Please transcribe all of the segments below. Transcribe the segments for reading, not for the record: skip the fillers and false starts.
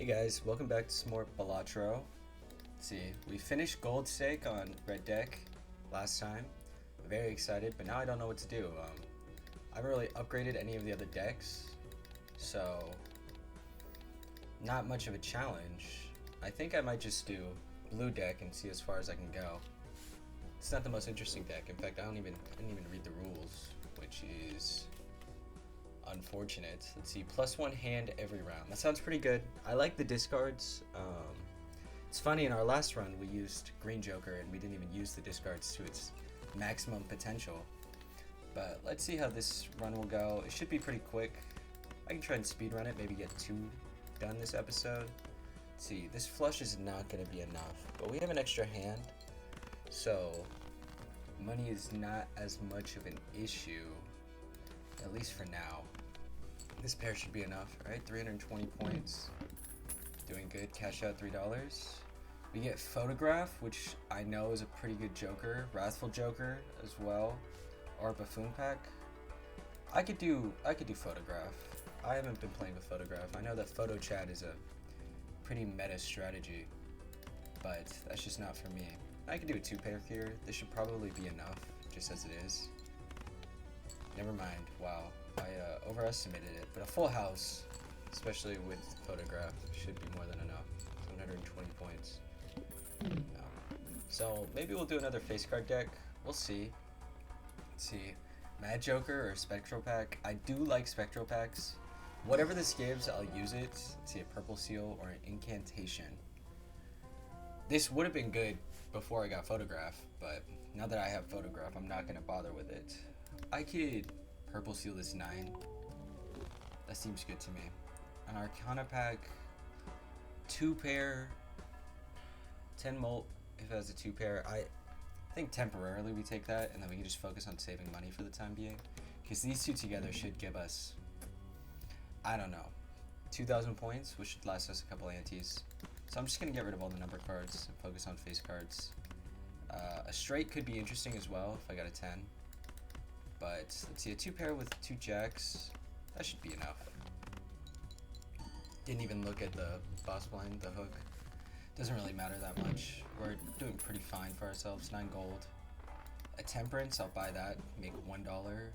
Guys, welcome back to some more Balatro. Let's see, we finished gold stake on red deck last time. I'm very excited, but now I don't know what to do. I haven't really upgraded any of the other decks, so not much of a challenge. I think I might just do blue deck and see as far as I can go. It's not the most interesting deck. In fact, I didn't even read the rules, which is unfortunate. Let's see, +1 hand every round. That sounds pretty good. I like the discards. It's funny, in our last run we used Green Joker and we didn't even use the discards to its maximum potential. But let's see how this run will go. It should be pretty quick. I can try and speed run it, maybe get 2 done this episode. Let's see, this flush is not going to be enough, but we have an extra hand, so money is not as much of an issue, at least for now. This pair should be enough, right? 320 points. Doing good. Cash out $3. We get Photograph, which I know is a pretty good Joker. Wrathful Joker as well. Or Buffoon Pack. I could do Photograph. I haven't been playing with Photograph. I know that Photo Chat is a pretty meta strategy, but that's just not for me. I could do a 2-pair here. This should probably be enough, just as it is. Never mind. Wow. I overestimated it, but a full house, especially with Photograph, should be more than enough. 120 points. So maybe we'll do another face card deck. We'll see. Let's see. Mad Joker or Spectral Pack. I do like Spectral Packs. Whatever this gives, I'll use it. Let's see, a Purple Seal or an Incantation. This would have been good before I got Photograph, but now that I have Photograph, I'm not going to bother with it. I could Purple Seal this 9. That seems good to me. An Arcana Pack, 2-pair, 10 molt if it has a 2-pair. I think temporarily we take that, and then we can just focus on saving money for the time being. Because these two together should give us, I don't know, 2,000 points, which should last us a couple antes. So I'm just going to get rid of all the number cards and focus on face cards. A straight could be interesting as well if I got a 10. But let's see, a 2-pair with 2 jacks, that should be enough. Didn't even look at the boss blind, the hook. Doesn't really matter that much. We're doing pretty fine for ourselves. 9 gold. A Temperance, I'll buy that, make $1.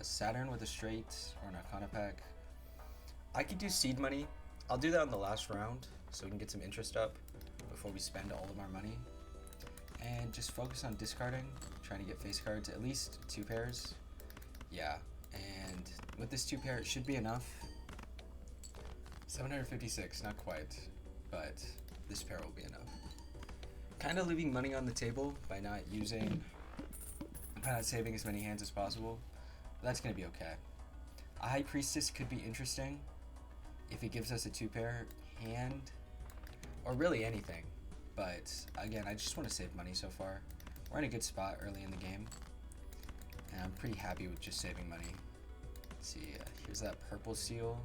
Saturn with a straight or an Arcana Pack. I could do seed money. I'll do that on the last round so we can get some interest up before we spend all of our money. And just focus on discarding, trying to get face cards, at least 2 pairs. Yeah, and with this 2-pair, it should be enough. 756, not quite, but this pair will be enough. Kind of leaving money on the table by not saving as many hands as possible. But that's going to be okay. A High Priestess could be interesting if it gives us a 2-pair hand, or really anything. But again, I just want to save money so far. We're in a good spot early in the game, and I'm pretty happy with just saving money. Let's see, here's that Purple Seal.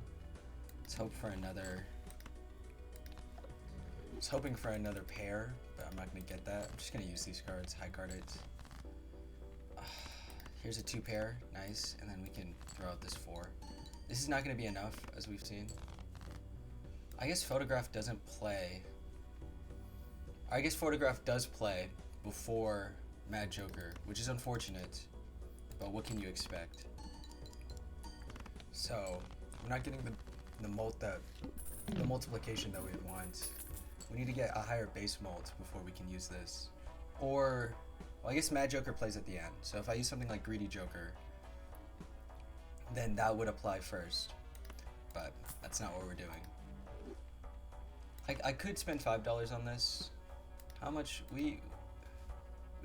Let's hope for another. I was hoping for another pair, but I'm not going to get that. I'm just going to use these cards, high card it. Here's a 2-pair, nice, and then we can throw out this 4. This is not going to be enough, as we've seen. I guess Photograph doesn't play. I guess Photograph does play before Mad Joker, which is unfortunate, but what can you expect? So we're not getting the multiplication that we want. We need to get a higher base mult before we can use this. Or, well, I guess Mad Joker plays at the end. So if I use something like Greedy Joker, then that would apply first. But that's not what we're doing. I could spend $5 on this. How much? We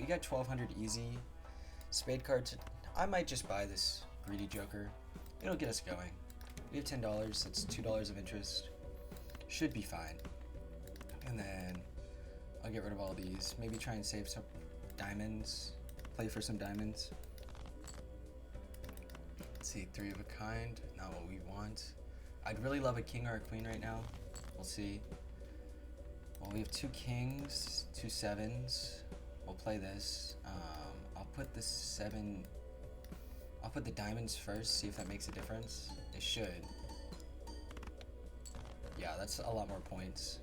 got 1,200 easy. Spade cards. I might just buy this Greedy Joker. It'll get us going. We have $10. That's $2 of interest. Should be fine. And then I'll get rid of all these. Maybe try and save some diamonds. Play for some diamonds. Let's see, 3 of a kind. Not what we want. I'd really love a king or a queen right now. We'll see. Well, we have 2 kings, 2 sevens. We'll play this. I'll put the 7. I'll put the diamonds first, see if that makes a difference. It should. Yeah, that's a lot more points.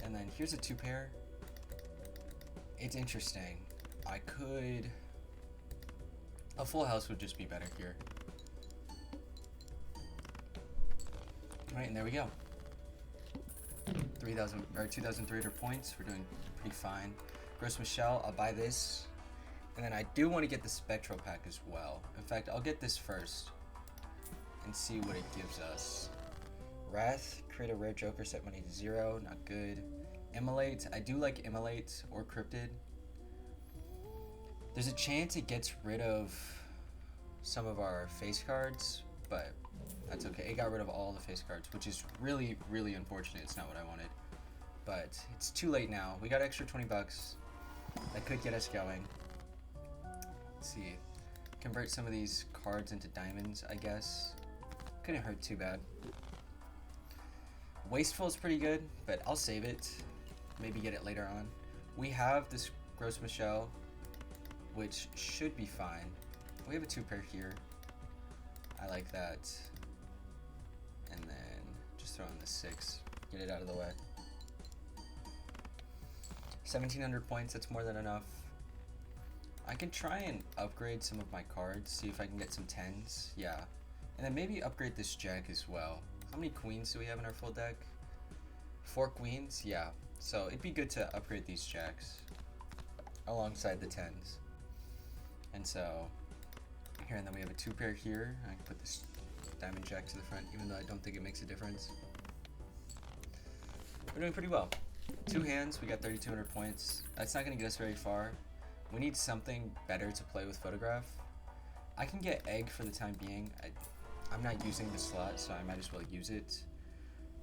And then here's a 2 pair. It's interesting. I could... A full house would just be better here. Alright, and there we go. 3,000 or 2,300 points. We're doing pretty fine. Gross Michelle, I'll buy this. And then I do want to get the Spectral pack as well. In fact, I'll get this first and see what it gives us. Wrath, create a rare Joker, set money to 0, not good. Immolate, I do like Immolate or Cryptid. There's a chance it gets rid of some of our face cards, but that's okay. It got rid of all the face cards, which is really, really unfortunate. It's not what I wanted. But it's too late now. We got extra 20 bucks. That could get us going. Let's see. Convert some of these cards into diamonds, I guess. Couldn't hurt too bad. Wasteful is pretty good, but I'll save it. Maybe get it later on. We have this Gross Michelle, which should be fine. We have a 2 pair here. I like that. And then just throw in the 6. Get it out of the way. 1,700 points, that's more than enough. I can try and upgrade some of my cards, see if I can get some 10s. Yeah. And then maybe upgrade this jack as well. How many queens do we have in our full deck? 4 queens? Yeah. So it'd be good to upgrade these jacks alongside the 10s. And so, here, and then we have a 2 pair here. I can put this diamond jack to the front, even though I don't think it makes a difference. We're doing pretty well. 2 hands, we got 3,200 points. That's not going to get us very far. We need something better to play with Photograph. I can get Egg for the time being. I'm not using the slot, so I might as well use it.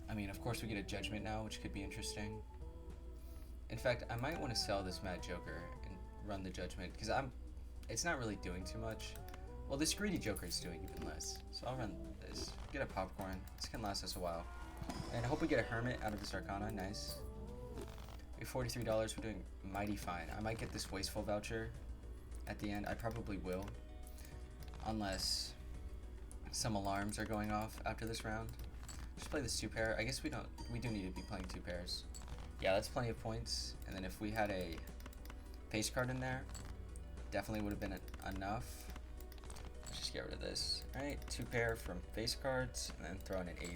I mean, of course we get a Judgment now, which could be interesting. In fact, I might want to sell this Mad Joker and run the Judgment, because it's not really doing too much. Well, this Greedy Joker is doing even less, so I'll run this. Get a Popcorn. This can last us a while. And I hope we get a Hermit out of this Arcana. Nice. We have $43. We're doing mighty fine. I might get this Wasteful voucher at the end. I probably will. Unless some alarms are going off after this round. Just play this 2 pair. I guess we do need to be playing 2 pairs. Yeah, that's plenty of points. And then if we had a face card in there, definitely would have been enough. Let's just get rid of this. Alright, 2 pair from face cards, and then throw in an 8.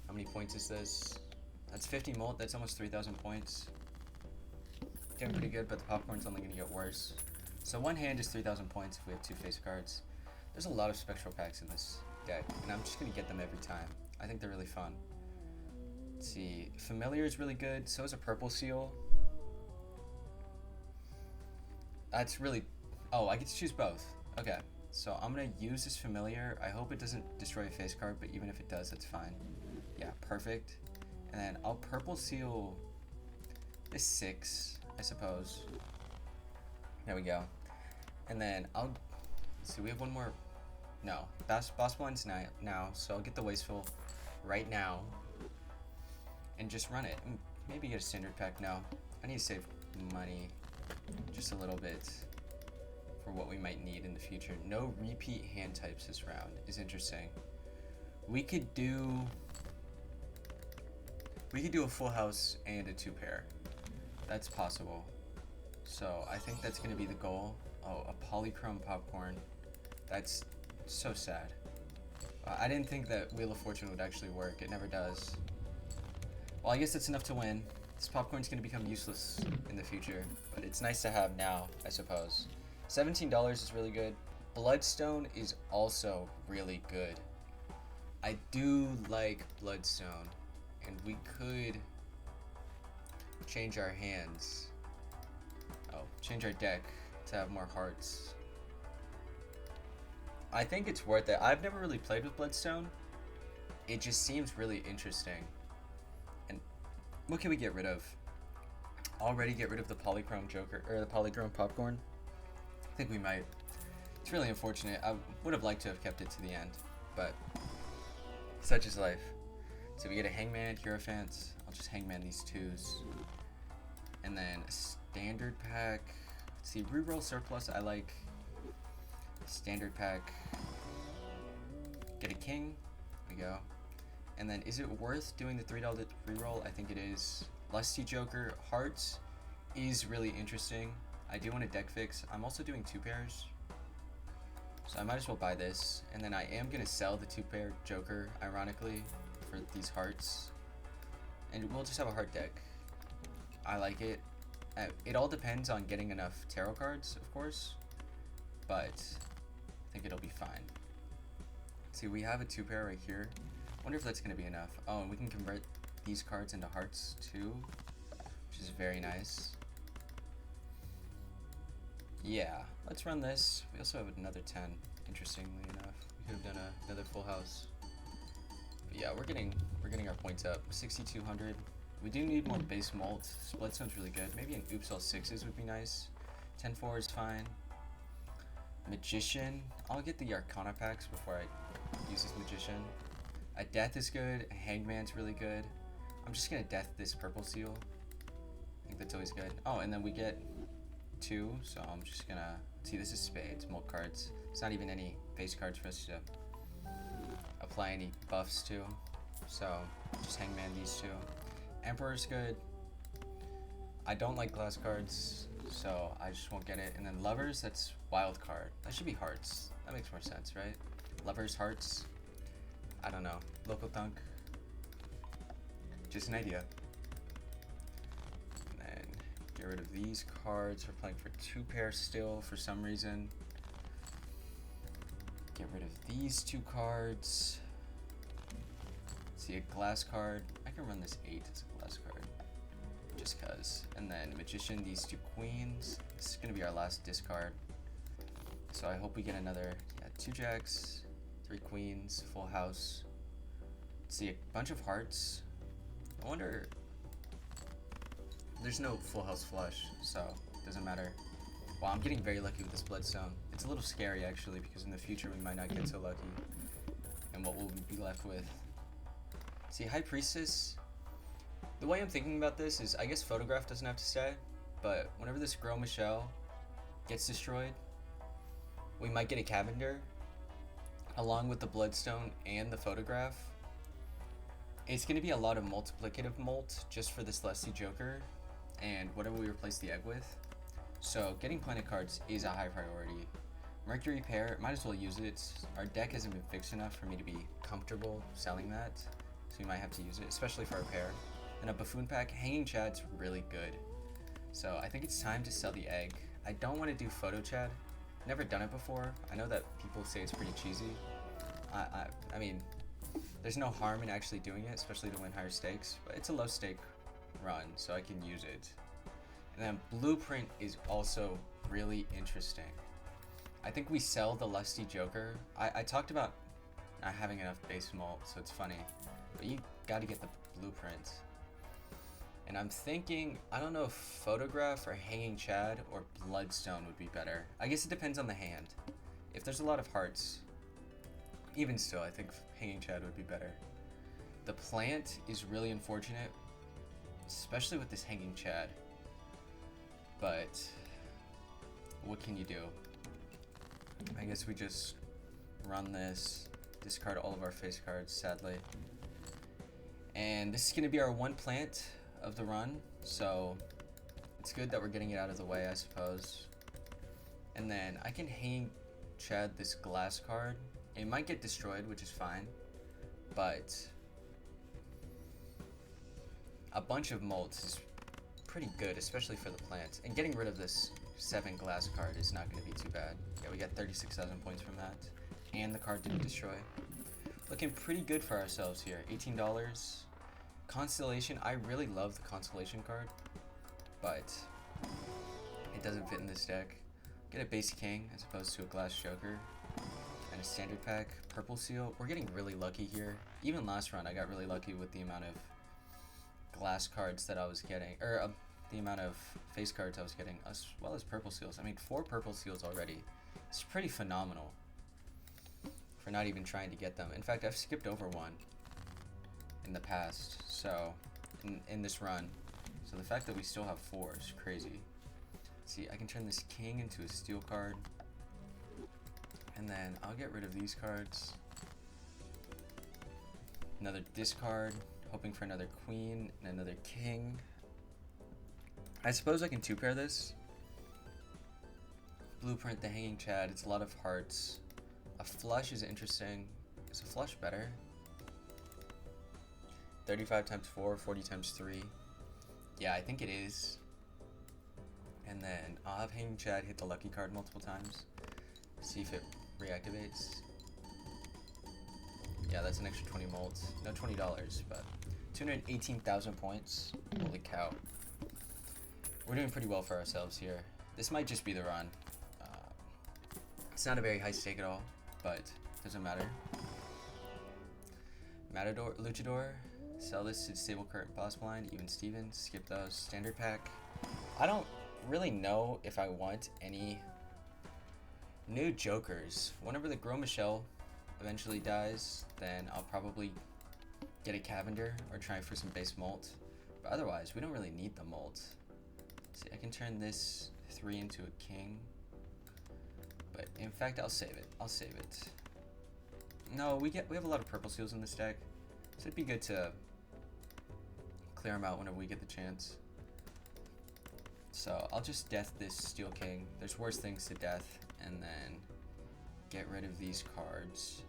How many points is this? That's 50 molt, that's almost 3,000 points. Doing pretty good, but the Popcorn's only going to get worse. So 1 hand is 3,000 points if we have 2 face cards. There's a lot of Spectral packs in this deck, and I'm just going to get them every time. I think they're really fun. Let's see, Familiar is really good, so is a Purple Seal. That's really... Oh, I get to choose both. Okay, so I'm going to use this Familiar. I hope it doesn't destroy a face card, but even if it does, that's fine. Yeah, perfect. And then I'll Purple Seal this 6, I suppose. There we go. And then I'll... Let's see, we have one more... No, Boss Blind's now, so I'll get the Wasteful right now. And just run it. Maybe get a Standard pack. No, I need to save money just a little bit for what we might need in the future. No repeat hand types this round is interesting. We could do a full house and a 2 pair. That's possible. So I think that's going to be the goal. Oh, a Polychrome Popcorn. That's so sad. I didn't think that Wheel of Fortune would actually work. It never does. Well, I guess that's enough to win. This Popcorn's going to become useless in the future, but it's nice to have now, I suppose. $17 is really good. Bloodstone is also really good. I do like Bloodstone, and we could change our hands. Oh, change our deck to have more hearts. I think it's worth it. I've never really played with Bloodstone. It just seems really interesting. And what can we get rid of? Already get rid of the Polychrome Joker, or the Polychrome Popcorn? I think we might. It's really unfortunate. I would have liked to have kept it to the end, but such is life. So we get a Hangman, Hierophant. I'll just Hangman these 2s. And then a Standard pack. Let's see, reroll Surplus, I like. Standard pack. Get a King. There we go. And then is it worth doing the $3 reroll? I think it is. Lusty Joker, Hearts is really interesting. I do want a deck fix. I'm also doing 2 pairs. So I might as well buy this. And then I am going to sell the 2-pair Joker, ironically, for these Hearts. And we'll just have a Heart deck. I like it. It all depends on getting enough tarot cards, of course. But I think it'll be fine. See, we have a 2-pair right here. Wonder if that's going to be enough. Oh, and we can convert these cards into Hearts too, which is very nice. Yeah, let's run this. We also have another 10, interestingly enough. We could have done another full house. But yeah, we're getting our points up. 6,200. We do need more base mult. Bloodstone's really good. Maybe an Oops All 6s would be nice. 10-4 is fine. Magician. I'll get the Arcana packs before I use this Magician. A Death is good. A Hangman's really good. I'm just gonna Death this Purple Seal. I think that's always good. Oh, and then we get 2, so I'm just gonna... See, this is Spades, Mult cards. It's not even any face cards for us to apply any buffs to. So, just Hangman these 2. Emperor's good. I don't like glass cards, so I just won't get it. And then Lovers, that's Wild card. That should be Hearts. That makes more sense, right? Lovers, Hearts. I don't know. Local Thunk. Just an idea. And then get rid of these cards. We're playing for 2 pairs still for some reason. Get rid of these 2 cards. See, a glass card. I can run this 8 as a glass card. Just cuz. And then Magician, these 2 queens. This is going to be our last discard. So I hope we get another 2 jacks, 3 queens, full house. See, a bunch of hearts. I wonder... There's no full house flush, so it doesn't matter. Wow, I'm getting very lucky with this Bloodstone. It's a little scary, actually, because in the future we might not get so lucky. And what will we be left with? See, High Priestess... The way I'm thinking about this is, I guess Photograph doesn't have to stay, but whenever this Gros Michel gets destroyed, we might get a Cavender, along with the Bloodstone and the Photograph. It's going to be a lot of multiplicative mult just for this Lusty Joker, and whatever we replace the egg with. So getting planet cards is a high priority. Mercury Pair, might as well use it. Our deck hasn't been fixed enough for me to be comfortable selling that, so we might have to use it, especially for our pair. And a Buffoon pack, Hanging Chad's really good. So I think it's time to sell the egg. I don't want to do Photo Chad. Never done it before. I know that people say it's pretty cheesy. I mean, there's no harm in actually doing it, especially to win higher stakes, but it's a low stake run, so I can use it. And then Blueprint is also really interesting. I think we sell the Lusty Joker. I talked about not having enough base mult, so it's funny, but you gotta get the Blueprint. And I'm thinking, I don't know if Photograph or Hanging Chad or Bloodstone would be better. I guess it depends on the hand. If there's a lot of hearts, even still, I think Hanging Chad would be better. The plant is really unfortunate, especially with this Hanging Chad. But what can you do? I guess we just run this, discard all of our face cards, sadly. And this is going to be our 1 plant of the run, so it's good that we're getting it out of the way, I suppose. And then I can Hanging Chad this glass card. It might get destroyed, which is fine, but a bunch of molds is pretty good, especially for the plants. And getting rid of this 7 glass card is not going to be too bad. Yeah, we got 36,000 points from that, and the card didn't destroy. Looking pretty good for ourselves here. $18. Constellation, I really love the Constellation card, but it doesn't fit in this deck. Get a base king as opposed to a glass joker. And a standard pack. Purple seal. We're getting really lucky here. Even last run I got really lucky with the amount of glass cards that I was getting. Or the amount of face cards I was getting, as well as purple seals. I mean, 4 purple seals already. It's pretty phenomenal for not even trying to get them. In fact, I've skipped over 1 in the past, so in this run. So the fact that we still have 4 is crazy. See, I can turn this king into a steel card, and then I'll get rid of these cards. Another discard, hoping for another queen and another king. I suppose I can 2-pair this. Blueprint, the Hanging Chad, it's a lot of hearts. A flush is interesting. Is a flush better? 35 times 4, 40 times 3. Yeah, I think it is. And then I'll have Hanging Chad hit the lucky card multiple times. See if it reactivates. Yeah, that's an extra 20 molds. No $20, but 218,000 points. Holy cow. We're doing pretty well for ourselves here. This might just be the run. It's not a very high stake at all, but doesn't matter. Matador, Luchador, sell this to Stable Current Boss Blind, Even Stevens, skip those. Standard pack. I don't really know if I want any new jokers. Whenever the Gros Michel eventually dies, then I'll probably get a Cavender or try for some base molt. But otherwise, we don't really need the molt. See, I can turn this 3 into a king. But in fact, I'll save it. I'll save it. No, we have a lot of purple seals in this deck, so it'd be good to clear them out whenever we get the chance. So I'll just death this Steel King. There's worse things to death, and then get rid of these cards.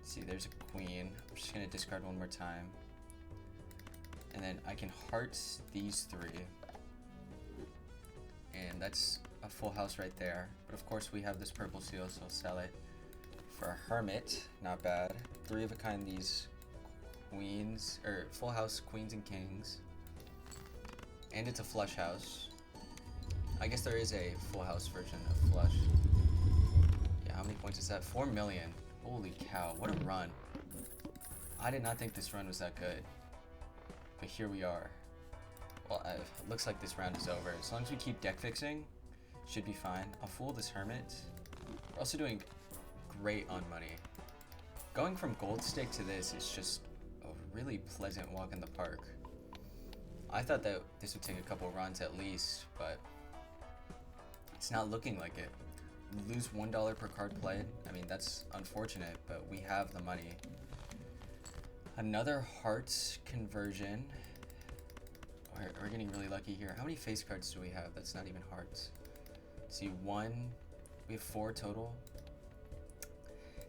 See, there's a queen. I'm just gonna discard one more time, and then I can heart these 3, and that's a full house right there. But of course we have this purple seal, so I'll sell it for a hermit. Not bad. 3 of a kind, these queens, or full house queens and kings, and it's a flush house. I guess there is a full house version of flush. Yeah, how many points is that? 4 million. Holy cow, what a run. I did not think this run was that good, but here we are. Well, it looks like this round is over. As long as we keep deck fixing, should be fine. I'll fool this hermit. We're also doing great on money. Going from gold stake to this is just a really pleasant walk in the park. I thought that this would take a couple runs at least, but it's not looking like it. Lose $1 per card played. I mean, that's unfortunate, but we have the money. Another hearts conversion. We're getting really lucky here. How many face cards do we have? That's not even hearts. See, 1. We have 4 total.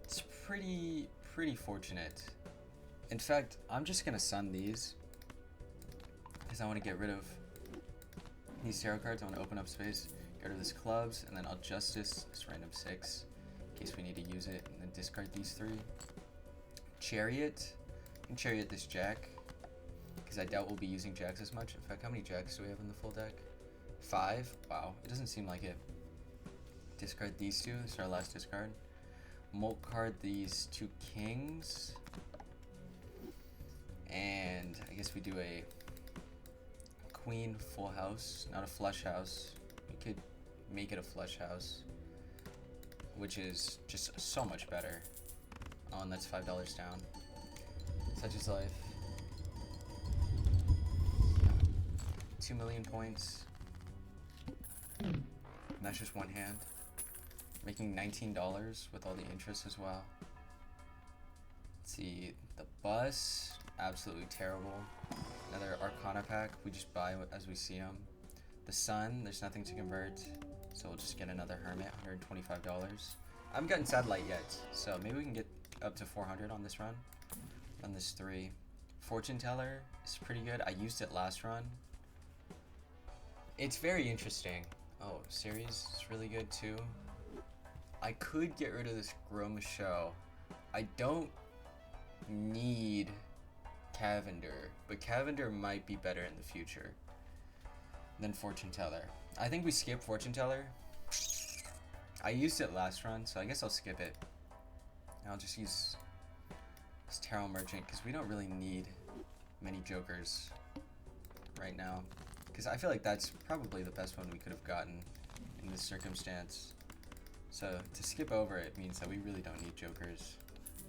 It's pretty fortunate. In fact, I'm just gonna sun these because I want to get rid of these tarot cards. I want to open up space, get rid of this clubs, and then I'll justice this random 6 in case we need to use it, and then discard these 3. Chariot. I can chariot this jack because I doubt we'll be using jacks as much. In fact, how many jacks do we have in the full deck? 5? Wow, it doesn't seem like it. Discard these 2. This is our last discard. Molt card these 2 kings. And I guess we do a queen full house, not a flush house. We could make it a flush house, which is just so much better. Oh, and that's $5 down. Such is life. 2 million points. And that's just one hand. Making $19 with all the interest as well. Let's see, the bus, absolutely terrible. Another Arcana pack, we just buy as we see them. The sun, there's nothing to convert, so we'll just get another hermit, $125. I haven't gotten satellite yet, so maybe we can get up to 400 on this run. On this 3. Fortune teller is pretty good. I used it last run. It's very interesting. Oh, series is really good too. I could get rid of this Gros Michel. I don't need Cavender, but Cavender might be better in the future than Fortune Teller. I think we skip Fortune Teller. I used it last run, so I guess I'll skip it. And I'll just use this Tarot Merchant, because we don't really need many jokers right now. Because I feel like that's probably the best one we could have gotten in this circumstance. So to skip over it means that we really don't need jokers.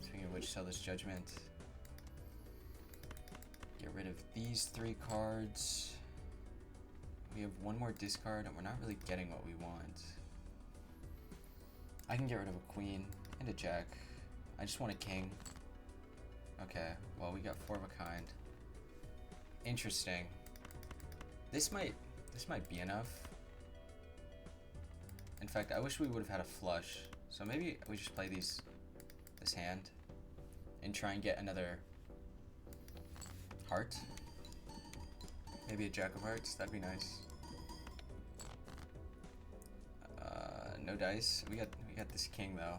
Speaking of which, sell this Judgment. Get rid of these 3 cards. We have one more discard and we're not really getting what we want. I can get rid of a queen and a jack. I just want a king. Okay, well, we got 4 of a kind. Interesting. This might be enough. In fact, I wish we would have had a flush. So maybe we just play this hand and try and get another heart. Maybe a jack of hearts. That'd be nice. No dice. We got this king though,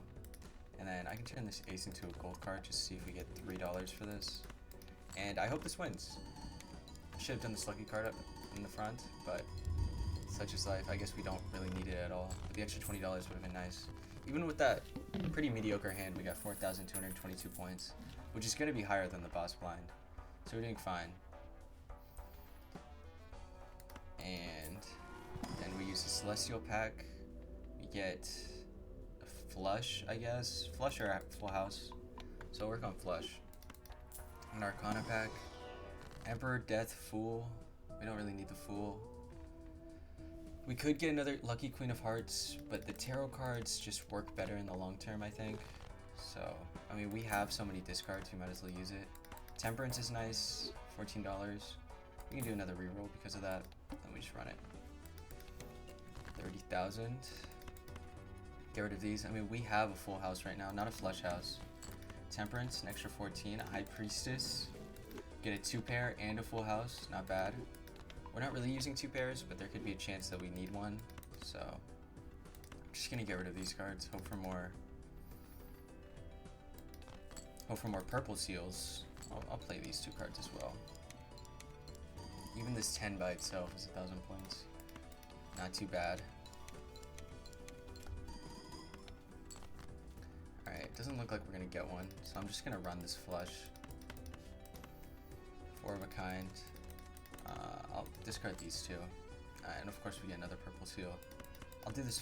and then I can turn this ace into a gold card just to see if we get $3 for this. And I hope this wins. Should have done this lucky card up in the front, but such is life. I guess we don't really need it at all. But the extra $20 would have been nice. Even with that pretty mediocre hand, we got 4,222 points, which is going to be higher than the boss blind. So we're doing fine. And then we use the Celestial pack. We get a flush, I guess. Flush or a full house. So we'll work on flush. An Arcana pack. Emperor, Death, Fool. We don't really need the Fool. We could get another Lucky Queen of Hearts, but the tarot cards just work better in the long term, I think. So, I mean, we have so many discards, we might as well use it. Temperance is nice, $14. We can do another reroll because of that. Then we just run it. 30,000. Get rid of these. I mean, we have a full house right now, not a flush house. Temperance, an extra 14. A High Priestess. Get a 2-pair and a full house. Not bad. We're not really using 2 pairs, but there could be a chance that we need one. So, I'm just gonna get rid of these cards. Hope for more purple seals. I'll play these 2 cards as well. Even this 10 by itself is 1,000 points. Not too bad. Alright, doesn't look like we're gonna get one, so I'm just gonna run this flush. 4 of a kind. I'll discard these 2. And of course we get another purple seal. I'll do this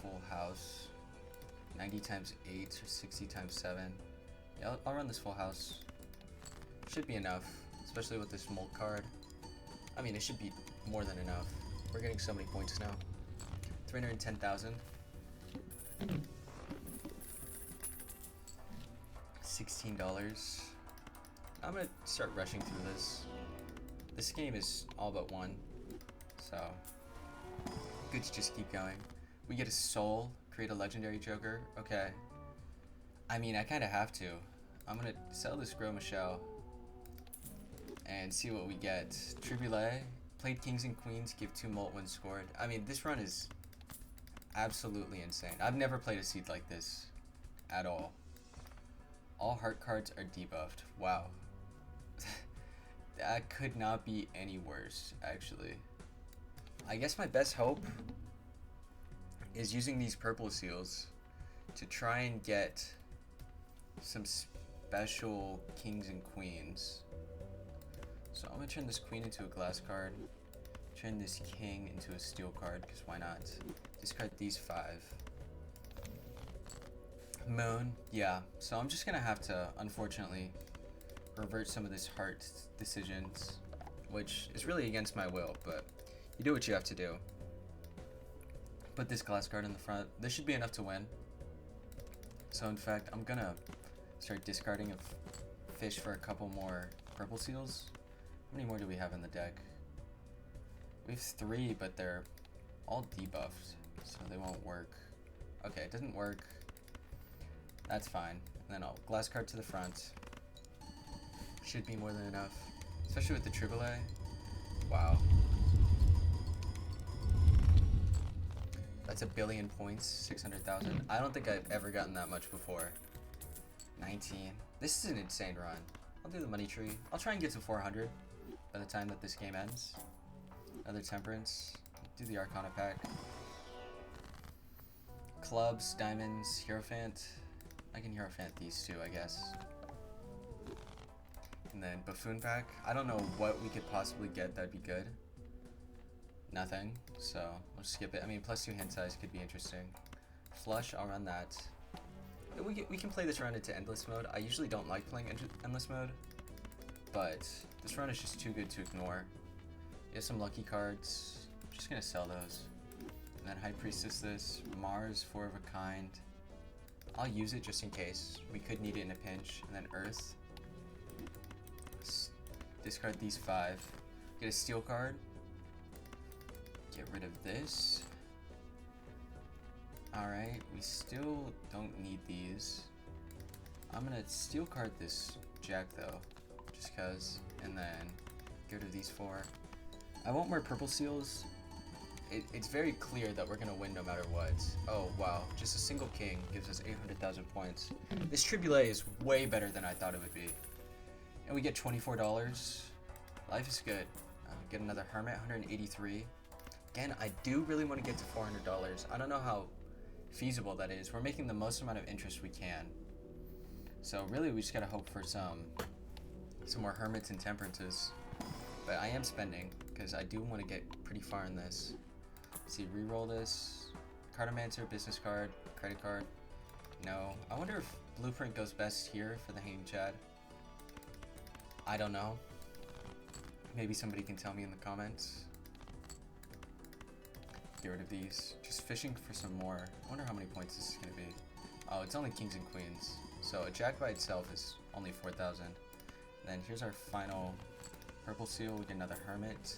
full house. 90 times 8 or 60 times 7. Yeah, I'll run this full house. Should be enough, especially with this Molt card. I mean, it should be more than enough. We're getting so many points now. 310,000. $16. I'm gonna start rushing through this. This game is all but won, so good to just keep going. We get a soul, create a legendary joker. Okay. I mean, I kind of have to. I'm gonna sell this Gros Michel and see what we get. Triboulet, played kings and queens, give 2 molt when scored. I mean, this run is absolutely insane. I've never played a seed like this at all. All heart cards are debuffed. Wow. That could not be any worse, actually. I guess my best hope is using these purple seals to try and get some special kings and queens. So I'm gonna turn this queen into a glass card, turn this king into a steel card, because why not? Discard these 5. Moon, yeah. So I'm just gonna have to, unfortunately, revert some of this heart decisions, which is really against my will, but you do what you have to do. Put this glass card in the front. This should be enough to win. So in fact, I'm gonna start discarding a fish for a couple more purple seals. How many more do we have in the deck? We have 3, but they're all debuffed, so they won't work. Okay, it doesn't work. That's fine. And then I'll glass card to the front. Should be more than enough, especially with the Triboulet. Wow. That's 1 billion points, 600,000. I don't think I've ever gotten that much before. 19. This is an insane run. I'll do the money tree. I'll try and get to 400 by the time that this game ends. Another temperance. Do the Arcana pack. Clubs, diamonds, Hierophant. I can Hierophant these 2, I guess. And then Buffoon pack. I don't know what we could possibly get that'd be good. Nothing, so we'll skip it. I mean, +2 hand size could be interesting. Flush, I'll run that. We can play this run into endless mode. I usually don't like playing endless mode, but this run is just too good to ignore. You have some lucky cards. I'm just gonna sell those. And then High Priestess this. Mars, 4 of a kind. I'll use it just in case. We could need it in a pinch. And then Earth. Discard these 5. Get a steel card. Get rid of this. Alright, we still don't need these. I'm gonna steel card this jack though, just cause, and then get rid of these 4. I want more purple seals. It's very clear that we're gonna win no matter what. Oh wow, just a single king gives us 800,000 points. This Triboulet is way better than I thought it would be. And we get $24. Life is good. Get another Hermit, 183. Again, I do really want to get to $400. I don't know how feasible that is. We're making the most amount of interest we can. So really we just gotta hope for some more Hermits and Temperances. But I am spending, because I do want to get pretty far in this. Let's see, reroll this. Cartomancer, business card, credit card. No. I wonder if Blueprint goes best here for the Hanging Chad. I don't know. Maybe somebody can tell me in the comments. Get rid of these. Just fishing for some more. I wonder how many points this is going to be. Oh, it's only kings and queens. So a jack by itself is only 4,000. Then here's our final purple seal. We get another hermit.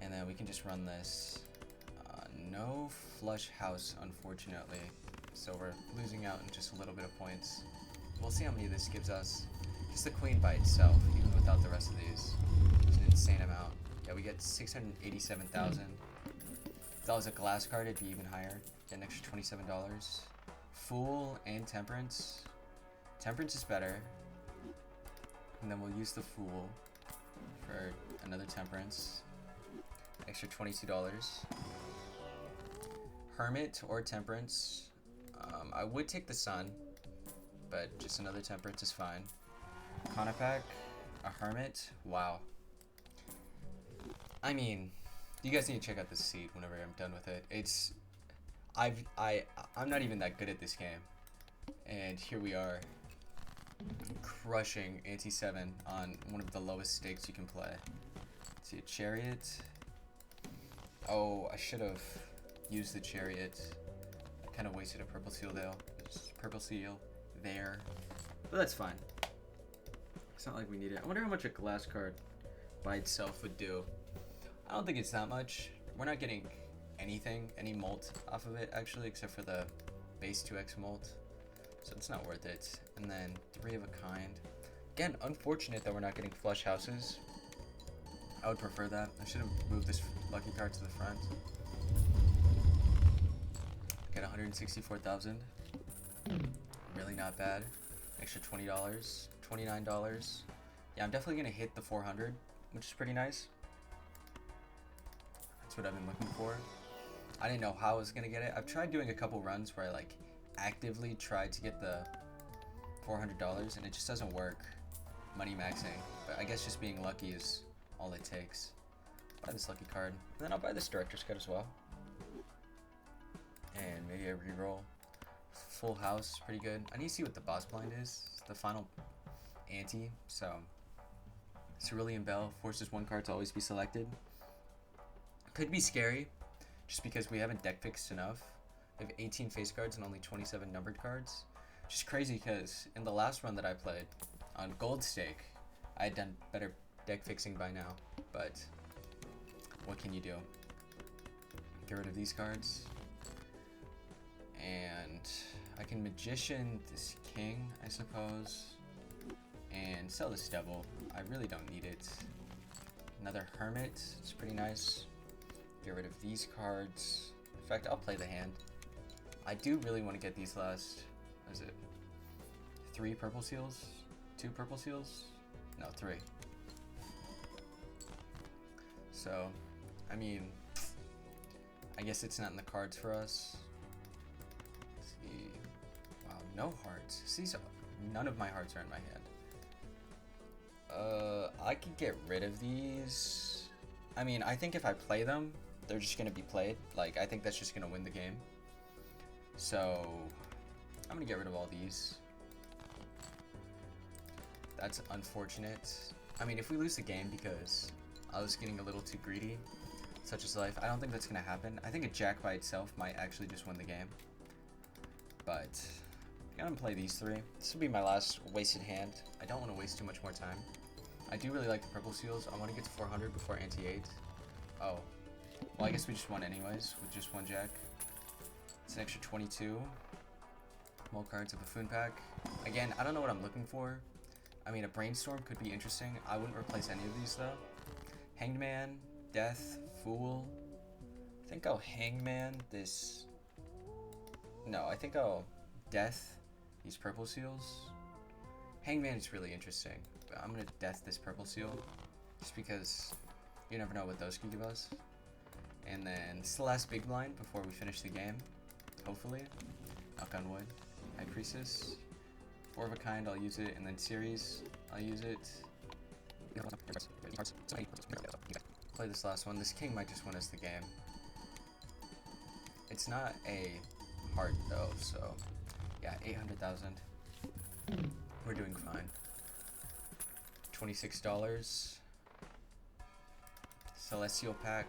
And then we can just run this. No flush house, unfortunately. So we're losing out in just a little bit of points. We'll see how many this gives us. Just the queen by itself, even without the rest of these. It's an insane amount. Yeah, we get 687,000. If that was a glass card, it'd be even higher. Get an extra $27. Fool and Temperance. Temperance is better. And then we'll use the Fool for another Temperance. Extra $22. Hermit or Temperance. I would take the Sun, but just another Temperance is fine. Conopac, a Hermit. Wow. I mean, you guys need to check out this seed whenever I'm done with it. I'm not even that good at this game, and here we are, crushing anti-7 on one of the lowest stakes you can play. Let's see, a Chariot. Oh, I should have used the Chariot. I kind of wasted a purple seal there. Purple seal there, but that's fine. It's not like we need it. I wonder how much a glass card by itself would do. I don't think it's that much. We're not getting anything, any molt off of it actually, except for the base 2x molt. So it's not worth it. And then 3 of a kind. Again, unfortunate that we're not getting flush houses. I would prefer that. I should have moved this lucky card to the front. Get 164,000. Really not bad. Extra $20, $29. Yeah, I'm definitely gonna hit the 400, which is pretty nice. That's what I've been looking for. I didn't know how I was gonna get it. I've tried doing a couple runs where I like actively tried to get the $400 and it just doesn't work. Money maxing, but I guess just being lucky is all it takes. Buy this lucky card, and then I'll buy this director's cut as well. And maybe a reroll. Full house, pretty good. I need to see what the boss blind is. It's the final ante, so Cerulean Bell forces 1 card to always be selected. Could be scary, just because we haven't deck fixed enough. We have 18 face cards and only 27 numbered cards. Which is crazy because in the last run that I played on Gold Stake, I had done better deck fixing by now, but what can you do? Get rid of these cards. And I can Magician this king, I suppose, and sell this devil. I really don't need it. Another hermit, it's pretty nice. Get rid of these cards. In fact, I'll play the hand. I do really want to get these last, what is it, 3 purple seals? 2 purple seals? No, 3. So, I mean, I guess it's not in the cards for us. Let's see. Wow, no hearts. See, so none of my hearts are in my hand. I could get rid of these. I mean, I think if I play them, they're just gonna be played. Like, I think that's just gonna win the game. So, I'm gonna get rid of all these. That's unfortunate. I mean, if we lose the game because I was getting a little too greedy, such is life, I don't think that's gonna happen. I think a jack by itself might actually just win the game. But, I'm gonna play these 3. This will be my last wasted hand. I don't want to waste too much more time. I do really like the purple seals. I want to get to 400 before ante-8. Oh. Well, I guess we just won anyways with just one jack. It's an extra 22. More cards, a buffoon pack. Again, I don't know what I'm looking for. I mean, a brainstorm could be interesting. I wouldn't replace any of these though. Hanged Man, Death, Fool. I think I'll Hangman this. No, I think I'll Death these purple seals. Hangman is really interesting, but I'm gonna Death this purple seal just because you never know what those can give us. And then it's the last big blind before we finish the game. Hopefully, knock on wood. High Priestess, 4 of a kind. I'll use it, and then series. I'll use it. Play this last one. This king might just win us the game. It's not a heart though, so yeah, 800,000. We're doing fine. $26. Celestial pack.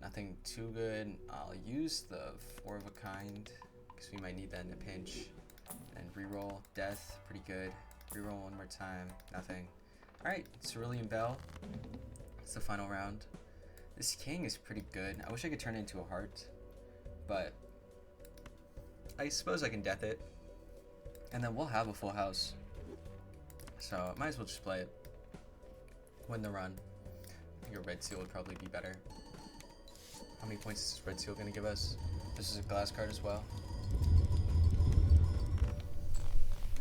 Nothing too good. I'll use the 4 of a kind because we might need that in a pinch. And reroll. Death, pretty good. Reroll one more time. Nothing. Alright, Cerulean Bell. It's the final round. This king is pretty good. I wish I could turn it into a heart, but I suppose I can death it. And then we'll have a full house. So might as well just play it. Win the run. I think a red seal would probably be better. How many points is this red seal gonna give us? This is a glass card as well.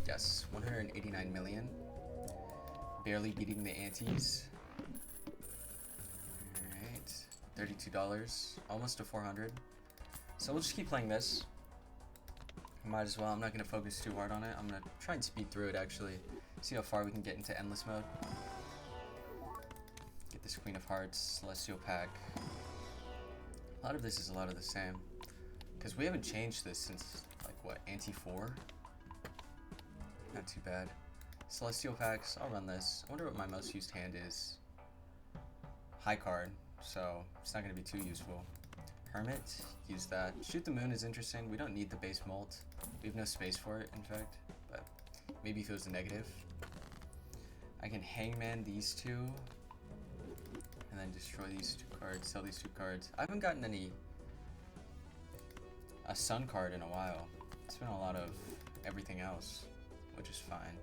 Yes, 189 million. Barely beating the antes. Alright, $32. Almost to 400. So we'll just keep playing this. Might as well. I'm not going to focus too hard on it. I'm going to try and speed through it actually. See how far we can get into endless mode. Get this Queen of Hearts, Celestial Pack. A lot of this is a lot of the same. Because we haven't changed this since, like, what, Ante 4? Not too bad. Celestial Packs, I'll run this. I wonder what my most used hand is. High card, so it's not going to be too useful. Hermit, use that. Shoot the Moon is interesting. We don't need the base molt. We have no space for it, in fact, but maybe if it was a negative. I can Hangman these two, and then destroy these 2 cards, sell these 2 cards. I haven't gotten a Sun card in a while. It's been a lot of everything else, which is fine.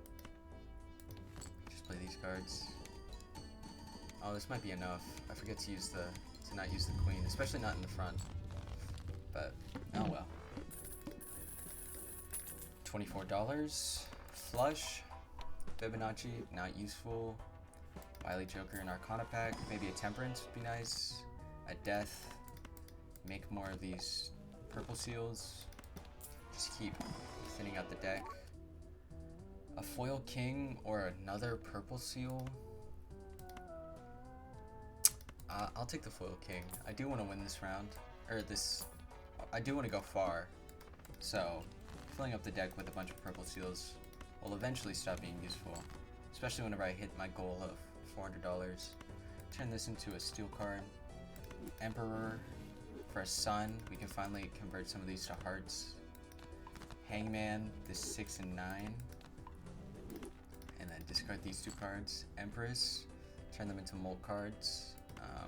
Just play these cards. Oh, this might be enough. I forget to use to not use the queen, especially not in the front. But oh well. $24. Flush. Fibonacci, not useful. Wily Joker and Arcana pack. Maybe a Temperance would be nice. A Death. Make more of these purple seals. Just keep thinning out the deck. A foil king or another purple seal. I'll take the foil king. I do want to win this round, or this. I do want to go far, so filling up the deck with a bunch of purple seals will eventually stop being useful, especially whenever I hit my goal of $400. Turn this into a steel card. Emperor for a sun. We can finally convert some of these to hearts. Hangman, this 6 and 9, and then discard these 2 cards. Empress, turn them into molt cards.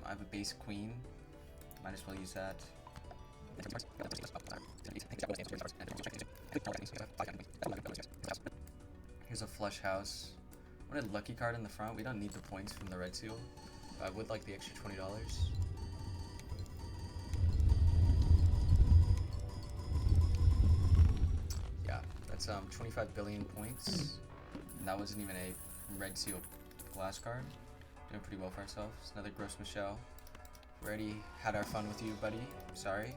I have a base queen. Might as well use that. Here's a flush house. I wanted a lucky card in the front. We don't need the points from the red seal, but I would like the extra $20. Yeah, that's 25 billion points. And that wasn't even a red seal glass card. Doing pretty well for ourselves. Another Gross Michelle. We already had our fun with you, buddy. Sorry.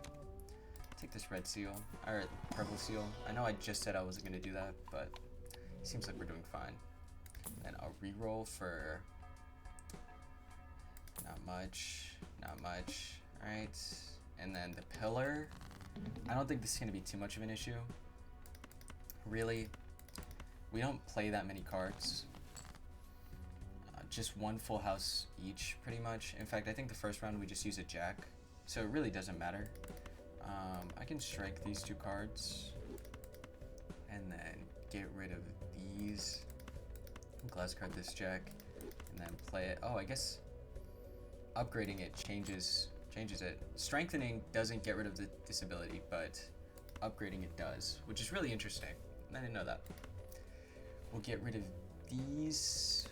Take this red seal, or purple seal. I know I just said I wasn't going to do that, but it seems like we're doing fine. And I'll reroll for not much. Alright. And then the pillar. I don't think this is going to be too much of an issue. Really, we don't play that many cards. Just one full house each, pretty much. In fact, I think the first round we just use a jack, so it really doesn't matter. I can strike these 2 cards, and then get rid of these Glass card this Jack, and then play it. Oh, I guess upgrading it changes it. Strengthening doesn't get rid of this ability, but upgrading it does, which is really interesting. I didn't know that. We'll get rid of these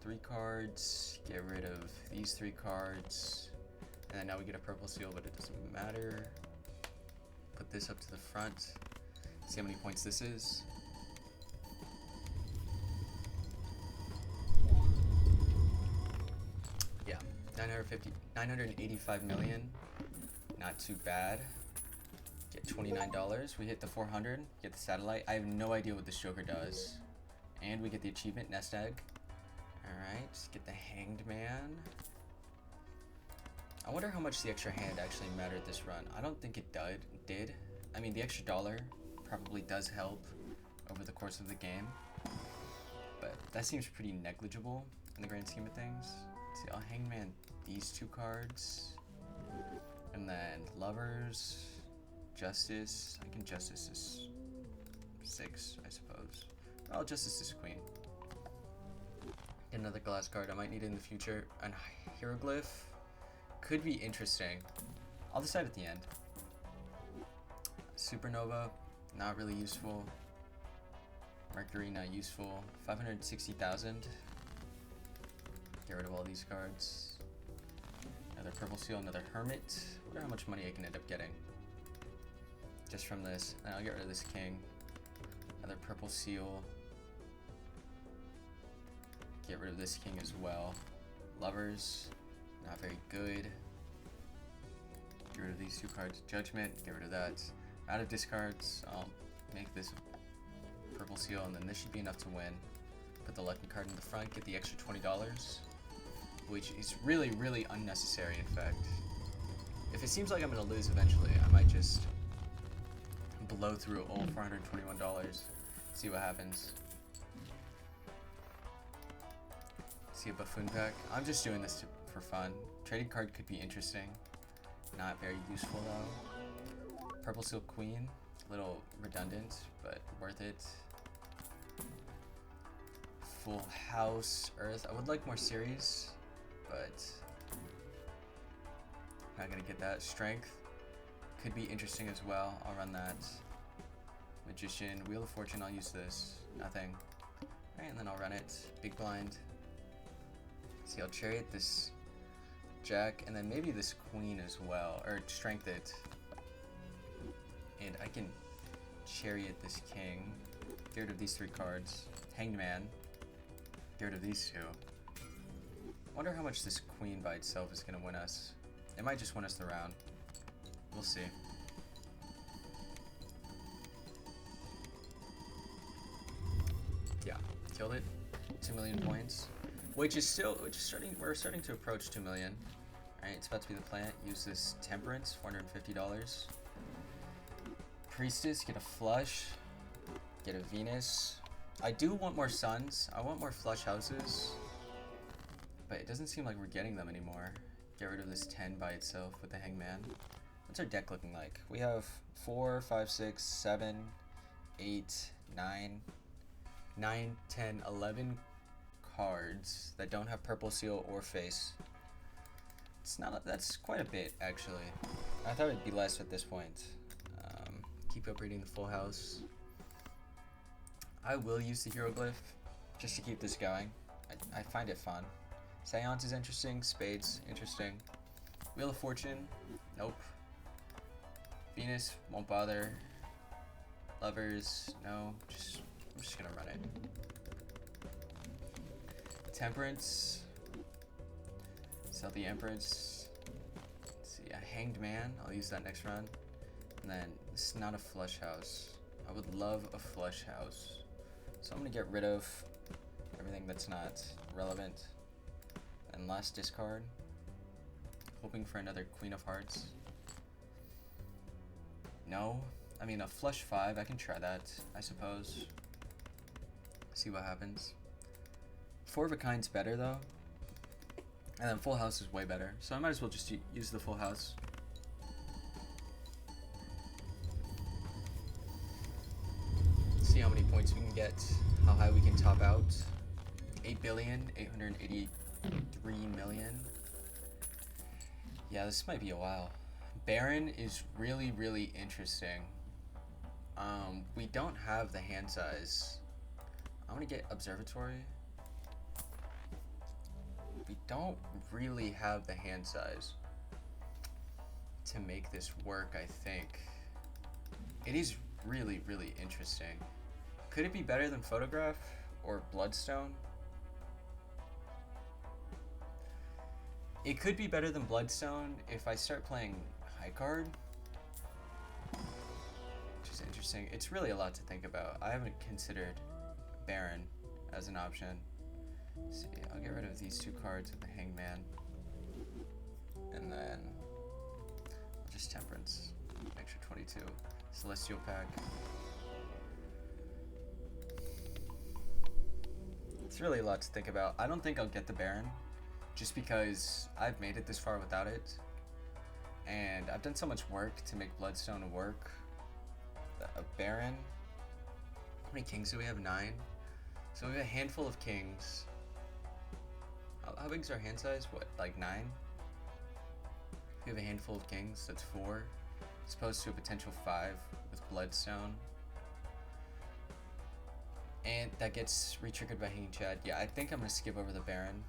3 cards, get rid of these 3 cards, and then now we get a purple seal, but it doesn't matter. Put this up to the front. See how many points this is. Yeah, 985 million. Not too bad. Get $29. We hit the 400. Get the satellite. I have no idea what this Joker does. And we get the achievement, nest egg. Alright, get the Hanged Man. I wonder how much the extra hand actually mattered this run. I don't think it did. I mean, the extra dollar probably does help over the course of the game. But that seems pretty negligible in the grand scheme of things. Let's see, I'll Hangman these 2 cards. And then Lovers, Justice. I can Justice this 6, I suppose. I'll Justice this Queen. Get another glass card. I might need it in the future. And Hieroglyph could be interesting. I'll decide at the end. Supernova, not really useful. Mercury, not useful. 560,000. Get rid of all these cards. Another purple seal, another hermit. Wonder how much money I can end up getting just from this. And I'll get rid of this king. Another purple seal. Get rid of this king as well. Lovers, not very good. Get rid of these 2 cards. Judgment, get rid of that. Out of discards, I'll make this purple seal, and then this should be enough to win. Put the lucky card in the front, get the extra $20, which is really, really unnecessary, in fact. If it seems like I'm going to lose eventually, I might just blow through all $421, see what happens. See a buffoon pack. I'm just doing this for fun. Trading card could be interesting. Not very useful though. Purple Silk Queen. A little redundant, but worth it. Full House Earth. I would like more series, but not gonna get that. Strength could be interesting as well. I'll run that. Magician. Wheel of Fortune. I'll use this. Nothing. Alright, and then I'll run it. Big Blind. See, I'll Chariot this Jack, and then maybe this Queen as well, or Strength it. And I can Chariot this King. Get rid of these 3 cards. Hanged Man. Get rid of these 2. Wonder how much this Queen by itself is going to win us. It might just win us the round. We'll see. Yeah, killed it. 2 million points. Which is still, we're starting to approach 2 million. Alright, it's about to be the plant. Use this Temperance, $450. Priestess, get a flush. Get a Venus. I do want more suns. I want more flush houses. But it doesn't seem like we're getting them anymore. Get rid of this 10 by itself with the Hangman. What's our deck looking like? We have 4, 5, 6, 7, 8, 9, 10, 11 cards that don't have purple seal or face. It's not. That's quite a bit, actually. I thought it'd be less at this point. Keep upgrading the full house. I will use the hieroglyph just to keep this going. I find it fun. Seance is interesting. Spades, interesting. Wheel of Fortune, nope. Venus, won't bother. Lovers, no. I'm just gonna run it. Temperance. Sell the Empress. Let's see, a Hanged Man. I'll use that next run. And then, this is not a flush house. I would love a flush house. So I'm gonna get rid of everything that's not relevant. And last discard. Hoping for another Queen of Hearts. No. I mean, a flush 5, I can try that, I suppose. See what happens. 4 of a kind's better though. And then full house is way better. So I might as well just use the full house. See how many points we can get, how high we can top out. 8,883,000,000. Yeah, this might be a while. Baron is really, really interesting. We don't have the hand size. I'm gonna get Observatory. We don't really have the hand size to make this work, I think. It is really, really interesting. Could it be better than Photograph or Bloodstone? It could be better than Bloodstone if I start playing high card. Which is interesting. It's really a lot to think about. I haven't considered Baron as an option. Let's see, I'll get rid of these two cards with the Hangman. And then I'll just Temperance. Extra 22. Celestial Pack. It's really a lot to think about. I don't think I'll get the Baron, just because I've made it this far without it. And I've done so much work to make Bloodstone work. A Baron. How many kings do we have? 9. So we have a handful of kings. How big is our hand size? What, like 9? We have a handful of kings, that's 4. As opposed to a potential 5 with Bloodstone. And that gets re-triggered by Hanging Chad. Yeah, I think I'm going to skip over the Baron,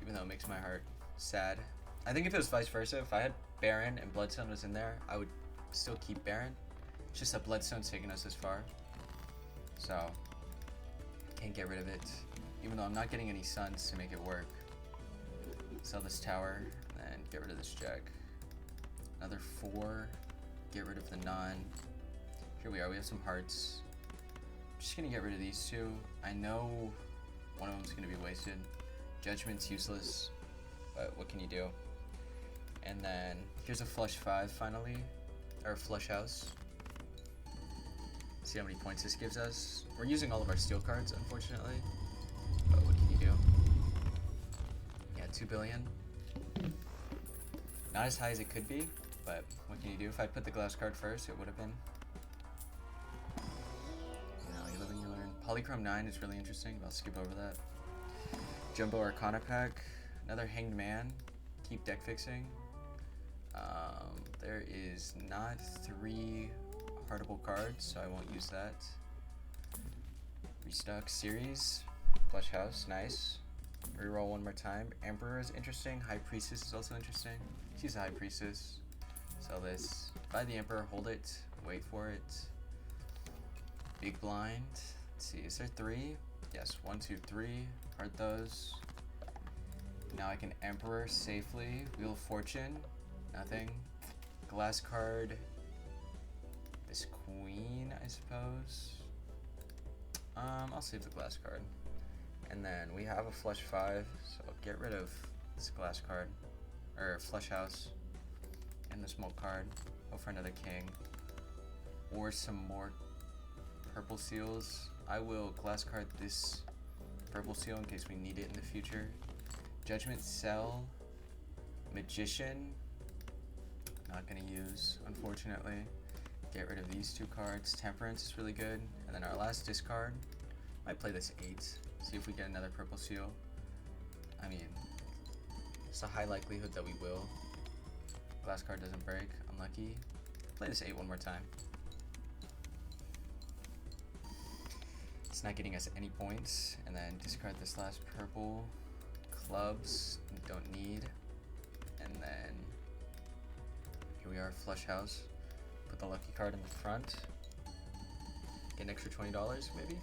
even though it makes my heart sad. I think if it was vice versa, if I had Baron and Bloodstone was in there, I would still keep Baron. It's just that Bloodstone's taking us this far. So, can't get rid of it. Even though I'm not getting any suns to make it work. Sell this tower, and get rid of this jack. Another 4. Get rid of the non. Here we are, we have some hearts. I'm just gonna get rid of these 2. I know one of them's gonna be wasted. Judgment's useless, but what can you do? And then here's a flush 5 finally, or flush house. See how many points this gives us. We're using all of our steel cards, unfortunately. But what can you do? Yeah, 2 billion. Not as high as it could be, but what can you do? If I put the glass card first, it would have been. You live and you learn. Polychrome 9 is really interesting, but I'll skip over that. Jumbo Arcana pack. Another Hanged Man. Keep deck fixing. There is not 3 heartable cards, so I won't use that. Restock series. Flush house, nice. Reroll one more time. Emperor is interesting. High Priestess is also interesting. Let's use the High Priestess. Sell this. Buy the Emperor, hold it. Wait for it. Big Blind. Let's see, is there 3? Yes, 1, 2, 3. Heart those. Now I can Emperor safely. Wheel of Fortune. Nothing. Glass card. This Queen, I suppose. I'll save the glass card. And then we have a flush 5, so I'll get rid of this glass card. Or flush house. And the smoke card. Go for another king. Or some more purple seals. I will glass card this purple seal in case we need it in the future. Judgment Cell. Magician. Not gonna use, unfortunately. Get rid of these 2 cards. Temperance is really good. And then our last discard. Might play this 8. See if we get another purple seal. I mean, it's a high likelihood that we will. Glass card doesn't break. Unlucky. Play this 8 one more time. It's not getting us any points. And then discard this last purple. Clubs. Don't need. And then here we are, flush house. Put the lucky card in the front. Get an extra $20 maybe.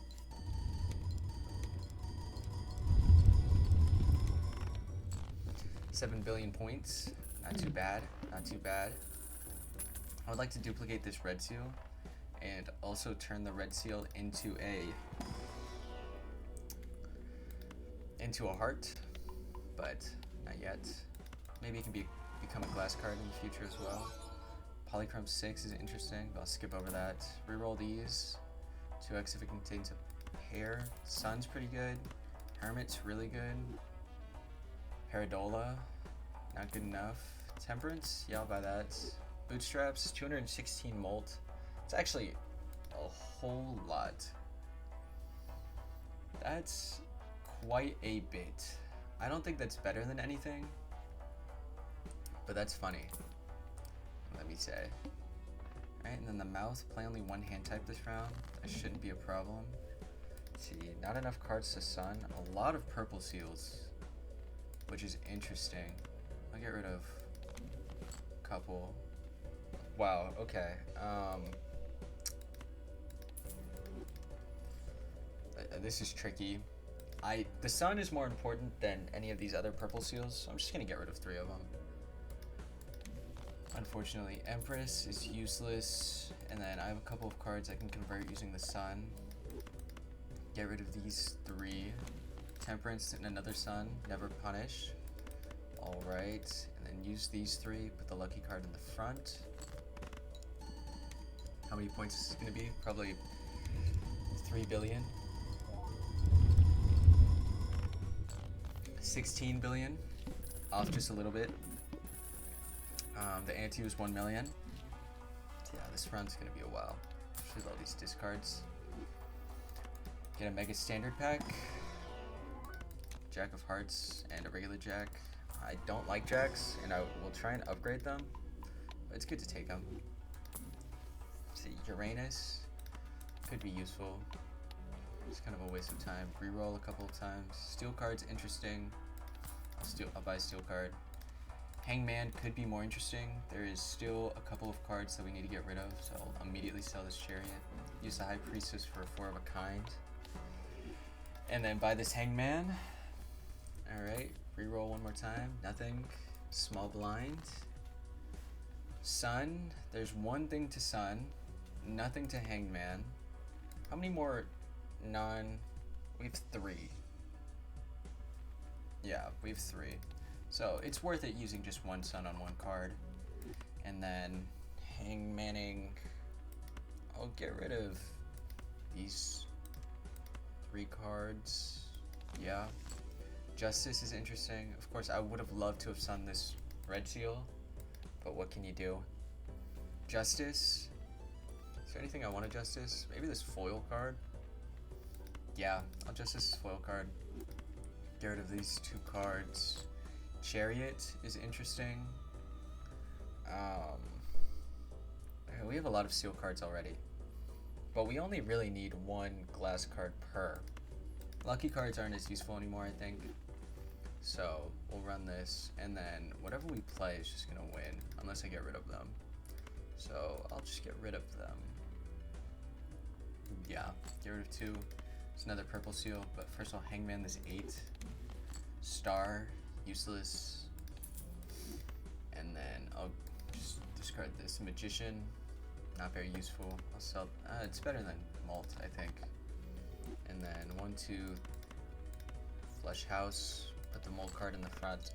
$7 billion points. Not too bad. Not too bad. I would like to duplicate this red seal and also turn the red seal into a heart, but not yet. Maybe it can become a glass card in the future as well. Polychrome 6 is interesting, but I'll skip over that. Reroll these. 2x if it contains a pair. Sun's pretty good. Hermit's really good. Paradola, not good enough. Temperance, yeah, I'll buy that. Bootstraps, 216 molt. It's actually a whole lot. That's quite a bit. I don't think that's better than anything, but that's funny, let me say. Alright, and then the mouth, play only one hand type this round. That shouldn't be a problem. Let's see, not enough cards to sun. A lot of purple seals, which is interesting. I'll get rid of a couple. Wow, okay. This is tricky. The sun is more important than any of these other purple seals, so I'm just gonna get rid of 3 of them. Unfortunately, Empress is useless, and then I have a couple of cards I can convert using the sun. Get rid of these 3. Temperance and another sun, never punish. Alright, and then use these 3, put the lucky card in the front. How many points is this gonna be? Probably 3 billion. 16 billion, off just a little bit. The ante was 1 million. Yeah, this round's gonna be a while. With all these discards. Get a mega standard pack. Jack of hearts and a regular jack. I don't like jacks, and I will try and upgrade them, but it's good to take them. See, Uranus could be useful. It's kind of a waste of time. Reroll a couple of times. Steel card's interesting. I'll buy a steel card. Hangman could be more interesting. There is still a couple of cards that we need to get rid of, so I'll immediately sell this Chariot. Use the High Priestess for a 4 of a kind. And then buy this Hangman. Alright, reroll one more time. Nothing. Small blind. Sun. There's one thing to Sun. Nothing to Hangman. How many more we have 3. Yeah, we have 3. So it's worth it using just one sun on one card. And then Hangmanning. I'll get rid of these 3 cards. Yeah. Justice is interesting. Of course, I would have loved to have sunned this red seal, but what can you do? Justice. Is there anything I want to Justice? Maybe this foil card? Yeah, I'll Justice this foil card. Get rid of these 2 cards. Chariot is interesting. We have a lot of seal cards already, but we only really need 1 glass card per. Lucky cards aren't as useful anymore, I think. So we'll run this, and then whatever we play is just gonna win, unless I get rid of them. So I'll just get rid of them. Yeah, get rid of 2. It's another purple seal, but first I'll Hangman this 8. Star, useless. And then I'll just discard this Magician, not very useful. I'll sell, it's better than Malt, I think. And then 1, 2, Flush House, put the Malt card in the front.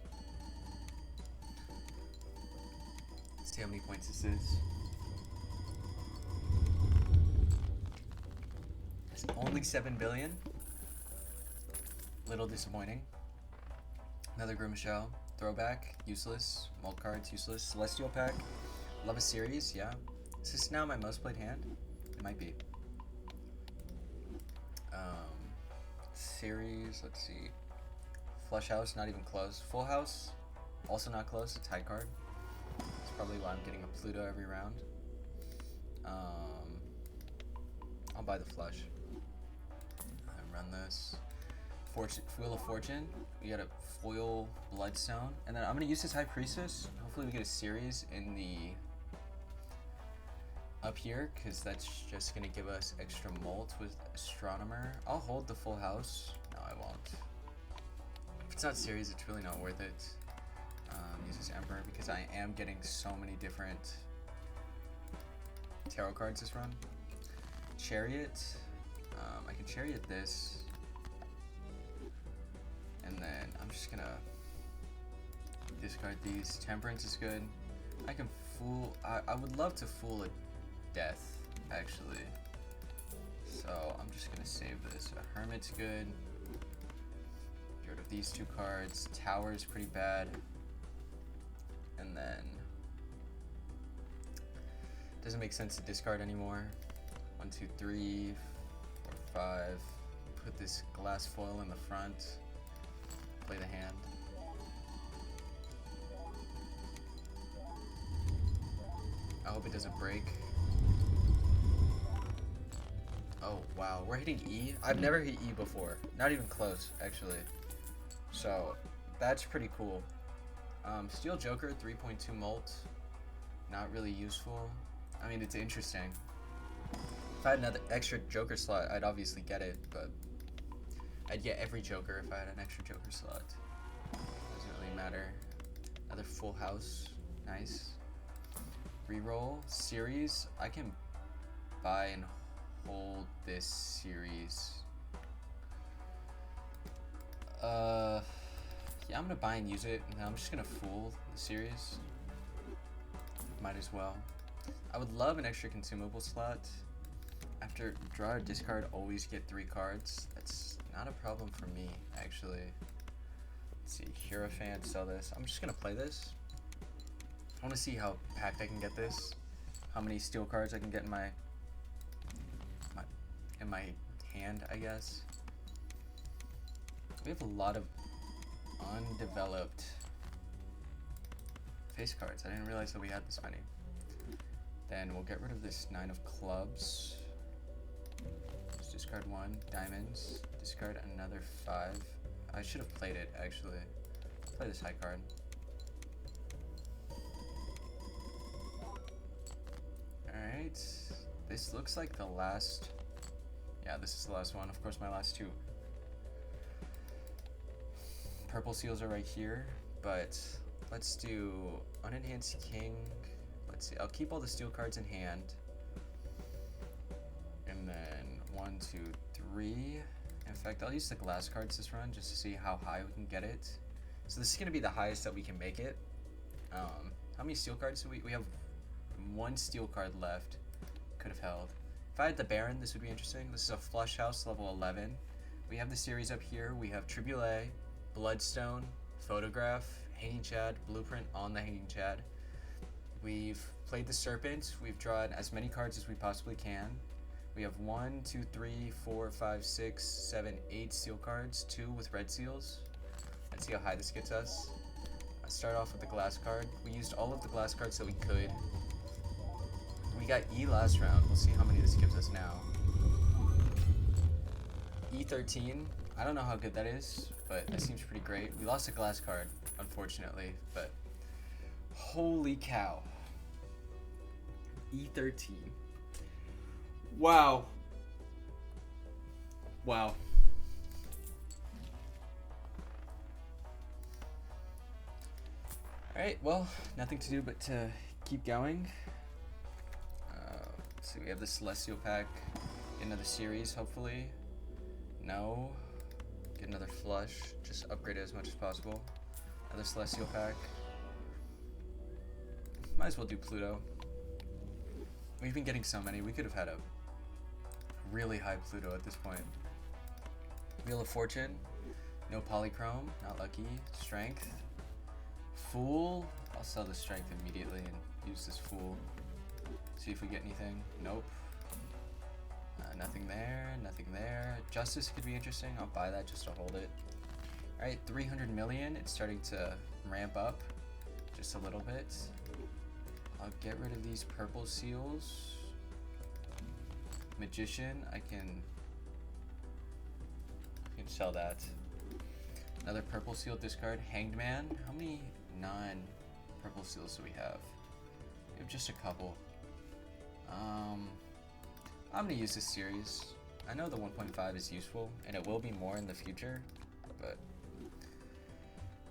Let's see how many points this is. It's only 7 billion. Little disappointing. Another Grimshell. Throwback, useless. Malt cards, useless. Celestial pack. Love a series, yeah. Is this now my most played hand? It might be. Series, let's see. Flush House, not even close. Full House, also not close. It's high card. That's probably why I'm getting a Pluto every round. I'll buy the Flush. And run this. Wheel of Fortune. We got a foil Bloodstone. And then I'm going to use this High Priestess. Hopefully we get a series in the up here, because that's just going to give us extra Malt with Astronomer. I'll hold the Full House. No, I won't. If it's not series, it's really not worth it. Use this Emperor, because I am getting so many different tarot cards this run. Chariot. I can Chariot this. And then I'm just gonna discard these. Temperance is good. I can fool. I would love to fool a Death, actually. So I'm just gonna save this. A Hermit's good. Get rid of these 2 cards. Tower is pretty bad. And then doesn't make sense to discard anymore. 1, 2, 3, 4, 5. put this glass foil in the front. Play the hand. I hope it doesn't break. Oh wow, we're hitting E? I've never hit E before. Not even close, actually. So, that's pretty cool. Steel Joker, 3.2 molt. Not really useful. I mean, it's interesting. If I had another extra Joker slot, I'd obviously get it, but I'd get every Joker if I had an extra Joker slot. Doesn't really matter. Another full house. Nice. Reroll. Series. I can buy and hold this series. Yeah, I'm gonna buy and use it, and I'm just gonna fool the series. Might as well. I would love an extra consumable slot. After draw or discard, always get 3 cards. That's not a problem for me, actually. Let's see, Hierophant, sell this. I'm just gonna play this. I wanna see how packed I can get this. How many steel cards I can get in my hand, I guess. We have a lot of undeveloped face cards. I didn't realize that we had this many. Then we'll get rid of this 9 of clubs. Just discard 1. Diamonds. Discard another 5. I should have played it, actually. Play this high card. Alright. This looks like the last... Yeah, this is the last one. Of course, my last 2. Purple seals are right here, but let's do unenhanced king. Let's see, I'll keep all the steel cards in hand. And then 1, 2, 3. In fact, I'll use the glass cards this run just to see how high we can get it. So this is gonna be the highest that we can make it. How many steel cards do we have? 1 steel card left. Could have held. If I had the Baron, this would be interesting. This is a flush house, level 11. We have the series up here. We have Triboulet, Bloodstone, Photograph, Hanging Chad, Blueprint on the Hanging Chad. We've played the Serpent. We've drawn as many cards as we possibly can. We have 1, 2, 3, 4, 5, 6, 7, 8 steel cards, 2 with red seals. Let's see how high this gets us. Let's start off with the glass card. We used all of the glass cards that we could. We got E last round. We'll see how many this gives us now. E13. I don't know how good that is, but that seems pretty great. We lost a glass card, unfortunately, but holy cow. E13. Wow. Wow. Alright, well, nothing to do but to keep going. Let's see, we have the Celestial pack. Get another series, hopefully. No. Get another flush. Just upgrade it as much as possible. Another Celestial pack. Might as well do Pluto. We've been getting so many. We could have had a really high Pluto at this point. Wheel of Fortune. No Polychrome. Not lucky. Strength. Fool. I'll sell the Strength immediately and use this Fool. See if we get anything. Nope. Nothing there. Nothing there. Justice could be interesting. I'll buy that just to hold it. Alright, 300 million. It's starting to ramp up just a little bit. I'll get rid of these purple seals. Magician, I can sell that. Another purple seal discard. Hanged Man. How many non-purple seals do we have? We have just a couple. I'm gonna use this series. I know the 1.5 is useful, and it will be more in the future, but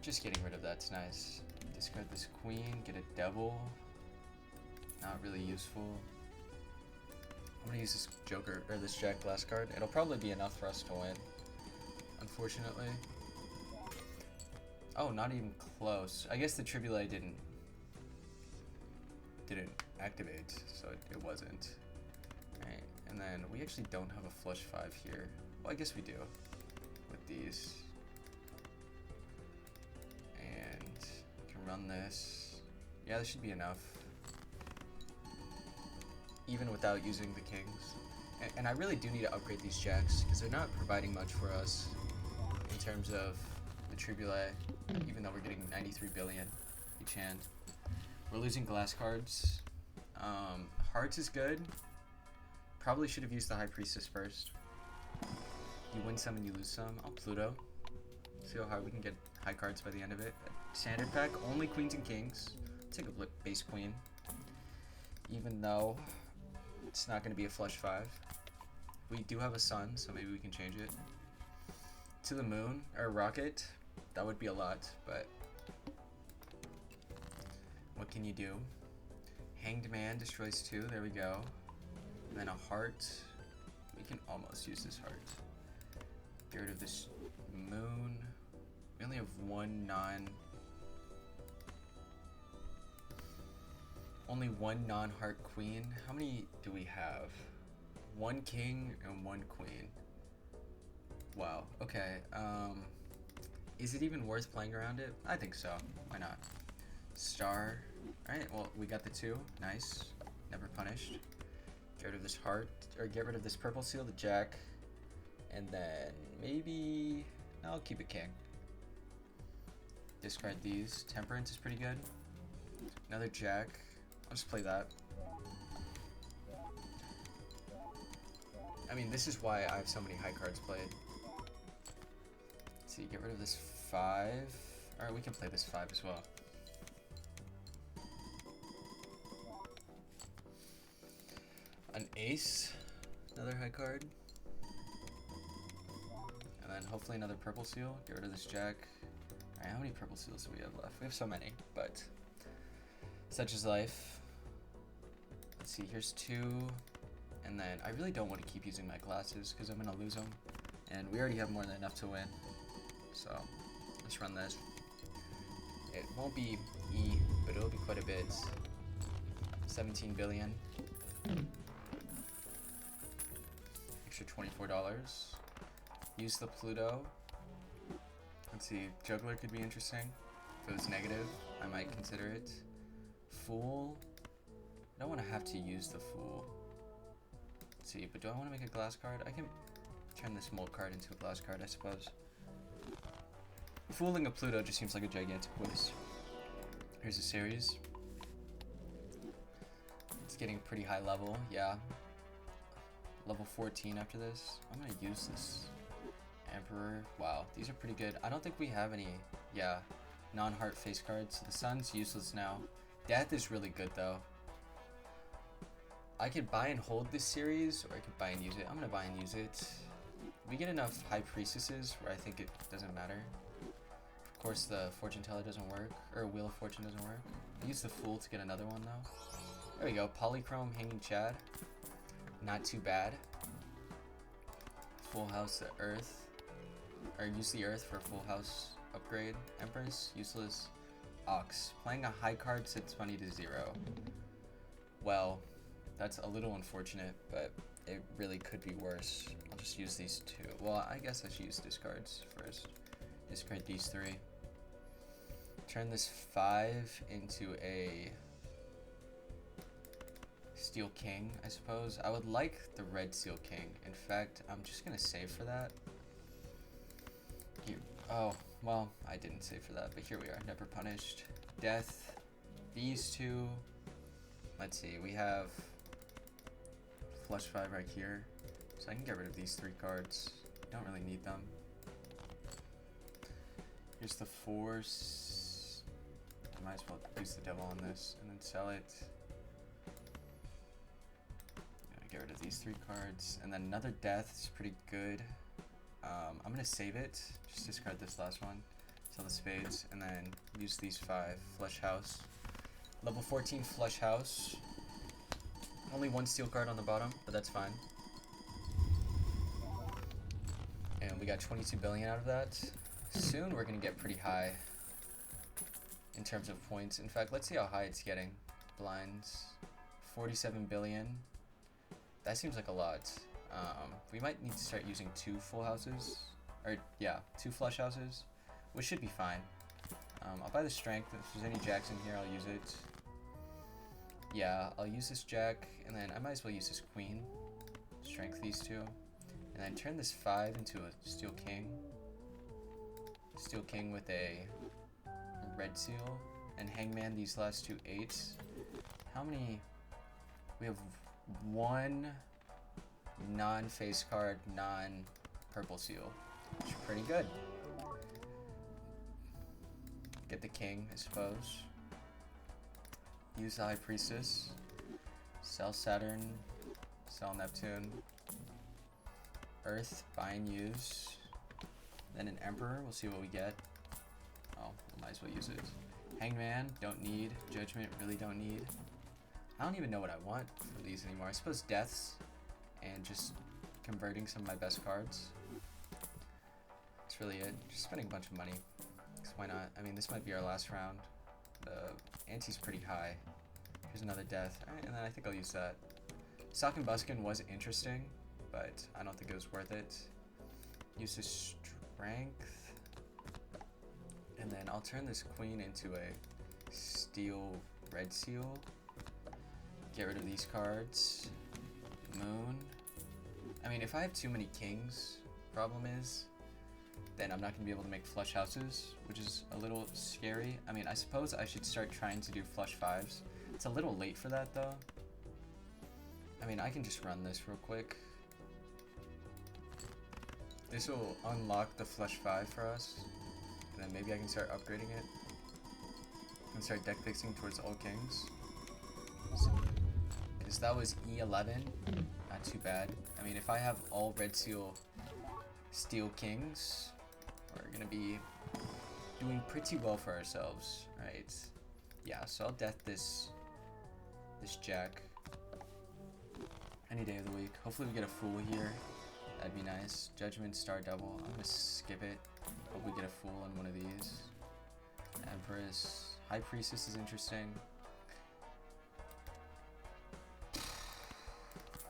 just getting rid of that's nice. Discard this queen, get a devil. Not really useful. I'm gonna use this Joker, or this Jack Glass card. It'll probably be enough for us to win, unfortunately. Oh, not even close. I guess the Triboulet didn't activate, so it wasn't. Alright, and then we actually don't have a flush 5 here. Well, I guess we do with these. And we can run this. Yeah, this should be enough. Even without using the kings. And I really do need to upgrade these jacks because they're not providing much for us in terms of the Triboulet, even though we're getting 93 billion each hand. We're losing glass cards. Hearts is good. Probably should have used the High Priestess first. You win some and you lose some. Oh, Pluto. See how high we can get high cards by the end of it. Standard pack, only queens and kings. Take a look, base queen. Even though it's not going to be a flush 5. We do have a sun, so maybe we can change it. To the moon, or rocket. That would be a lot, but what can you do? Hanged Man destroys 2, there we go. And then a heart. We can almost use this heart. Get rid of this moon. We only have only one non-heart queen. How many do we have? 1 king and 1 queen. Wow, okay. Is it even worth playing around it? I think so. Why not? Star. Alright, well, we got the 2. Nice. Never punished. Get rid of this heart, or get rid of this purple seal, the jack. And then maybe I'll keep a king. Discard these. Temperance is pretty good. Another jack. I'll just play that. I mean, this is why I have so many high cards played. Let's see, get rid of this 5. Alright, we can play this 5 as well. An ace. Another high card. And then hopefully another purple seal. Get rid of this jack. Alright, how many purple seals do we have left? We have so many, but such is life. Let's see, here's 2. And then I really don't want to keep using my glasses because I'm going to lose them. And we already have more than enough to win. So let's run this. It won't be E, but it'll be quite a bit. 17 billion. Extra $24. Use the Pluto. Let's see, Juggler could be interesting. If it was negative, I might consider it. Fool. I don't want to have to use the Fool. Let's see, but do I want to make a glass card? I can turn this mold card into a glass card, I suppose. Fooling a Pluto just seems like a gigantic waste. Here's a series. It's getting pretty high level, yeah. Level 14 after this. I'm gonna use this Emperor. Wow, these are pretty good. I don't think we have any, yeah, non-heart face cards. The sun's useless now. Death is really good though. I could buy and hold this series, or I could buy and use it. I'm gonna buy and use it. We get enough High Priestesses where I think it doesn't matter. Of course, the Fortune Teller doesn't work, or Wheel of Fortune doesn't work. I use the Fool to get another one though. There we go, Polychrome Hanging Chad. Not too bad. Full House the Earth. Or use the Earth for Full House upgrade. Empress, useless. Ox. Playing a high card sets money to 0. Well, that's a little unfortunate, but it really could be worse. I'll just use these 2. Well, I guess I should use discards first. Discard these 3. Turn this 5 into a Steel King, I suppose. I would like the red Steel King. In fact, I'm just gonna save for that. Here. Oh, well, I didn't save for that, but here we are. Never punished. Death. These 2. Let's see, we have flush 5 right here. So I can get rid of these 3 cards. Don't really need them. Here's the Force. I might as well use the Devil on this and then sell it. Get rid of these 3 cards, and then another Death is pretty good. I'm gonna save it, just discard this last one, sell the spades, and then use these 5. Flush House. Level 14 Flush House. Only 1 steel card on the bottom, but that's fine. And we got 22 billion out of that. Soon we're gonna get pretty high in terms of points. In fact, let's see how high it's getting. Blinds. 47 billion. That seems like a lot. We might need to start using 2 full houses. Or, yeah, 2 flush houses, which should be fine. I'll buy the strength. If there's any jacks in here, I'll use it. Yeah, I'll use this jack, and then I might as well use this queen. strength these two, and then turn this 5 into a steel king. Steel king with a red seal, and hangman these last two 8s. How many? We have 1 non-face card, non-purple seal, which is pretty good. Get the king, I suppose. Use the high priestess. Sell Saturn. Sell Neptune. Earth, buy and use. Then an emperor, we'll see what we get. Oh, we might as well use it. Hangman, don't need. Judgment, really don't need. I don't even know what I want from these anymore. I suppose deaths and just converting some of my best cards. That's really it. Just spending a bunch of money. Because why not? I mean, this might be our last round. The ante's pretty high. Here's another death. Alright, and then I think I'll use that. Sock and Buskin was interesting, but I don't think it was worth it. Use his strength. And then I'll turn this queen into a steel red seal. Get rid of these cards. Moon. I mean, if I have too many kings, problem is, then I'm not going to be able to make flush houses, which is a little scary. I mean, I suppose I should start trying to do flush 5s. It's a little late for that, though. I mean, I can just run this real quick. This will unlock the flush 5 for us, and then maybe I can start upgrading it. I can start deck fixing towards all kings. Because that was E11, not too bad. I mean, if I have all red seal steel kings, we're gonna be doing pretty well for ourselves, right? Yeah, so I'll death this jack any day of the week. Hopefully we get a fool here. That'd be nice. Judgment, star double. I'm gonna skip it. Hope we get a fool on one of these. Empress. High priestess is interesting.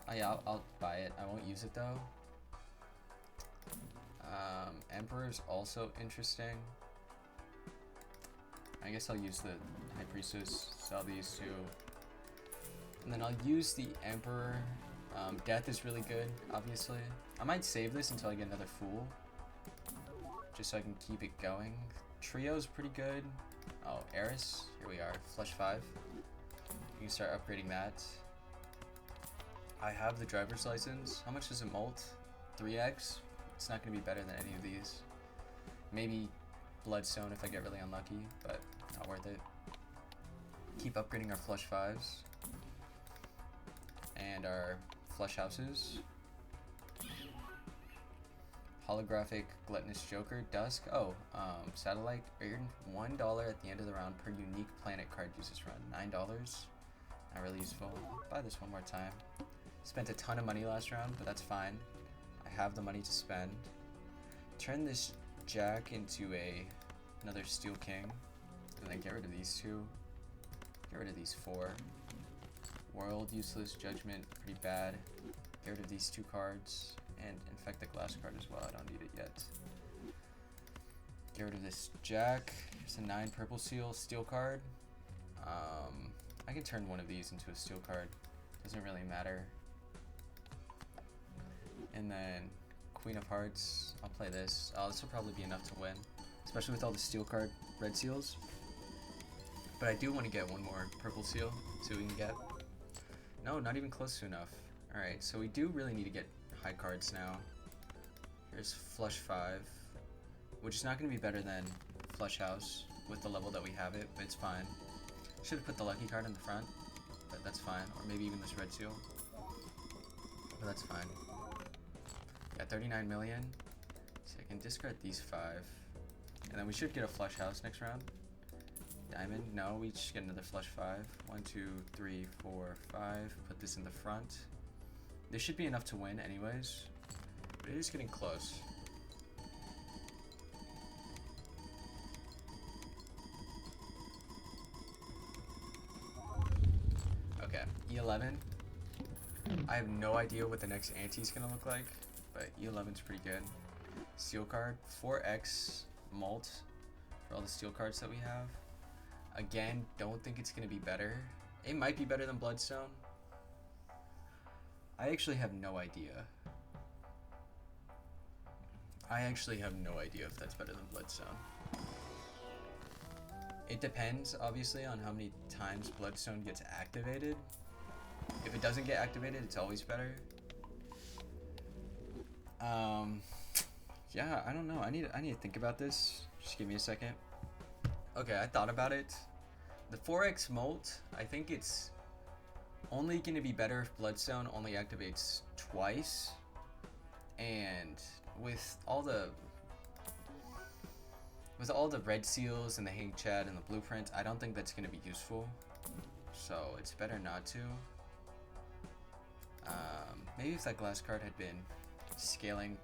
Oh yeah, I'll buy it. I won't use it though. Emperor's also interesting. I guess I'll use the high priestess. Sell these two. And then I'll use the emperor. Death is really good, obviously. I might save this until I get another fool, just so I can keep it going. Trio's pretty good. Oh, Eris. Here we are. Flush 5. You can start upgrading that. I have the driver's license. How much does it molt? 3x? It's not going to be better than any of these. Maybe Bloodstone if I get really unlucky, but not worth it. Keep upgrading our flush 5s. And our flush houses. Holographic Gluttonous Joker. Dusk. Oh, Satellite. Earn $1 at the end of the round per unique planet card uses run. $9. Not really useful. Buy this one more time. Spent a ton of money last round, but that's fine. I have the money to spend. Turn this jack into another steel king, and then get rid of these two. Get rid of these 4. World, useless. Judgment, pretty bad. Get rid of these 2 cards, and infect the glass card as well. I don't need it yet. Get rid of this jack. Here's a 9 purple seal, steel card. I can turn one of these into a steel card. Doesn't really matter. And then Queen of Hearts. I'll play this. Oh, this will probably be enough to win, especially with all the steel card red seals. But I do want to get one more purple seal, see what we can get. No, not even close to enough. Alright, so we do really need to get high cards now. Here's flush 5, which is not going to be better than flush house with the level that we have it, but it's fine. Should have put the lucky card in the front, but that's fine. Or maybe even this red seal, but that's fine. Got 39 million, so I can discard these 5, and then we should get a flush house next round. Diamond, no, we just get another flush 5. 1, 2, 3, 4, 5. Put this in the front. This should be enough to win anyways, but it is getting close. Okay, E11. I have no idea what the next ante is gonna look like, but E11's pretty good. Steel card, 4x molt for all the steel cards that we have. Again, don't think it's gonna be better. It might be better than Bloodstone. I actually have no idea. I actually have no idea if that's better than Bloodstone. It depends, obviously, on how many times Bloodstone gets activated. If it doesn't get activated, it's always better. Yeah, I don't know. I need to think about this. Just give me a second. Okay, I thought about it. The 4x Molt, I think it's only going to be better if Bloodstone only activates twice. And with all the red seals and the Hang Chad and the blueprint, I don't think that's going to be useful. So it's better not to. Maybe if that glass card had been scaling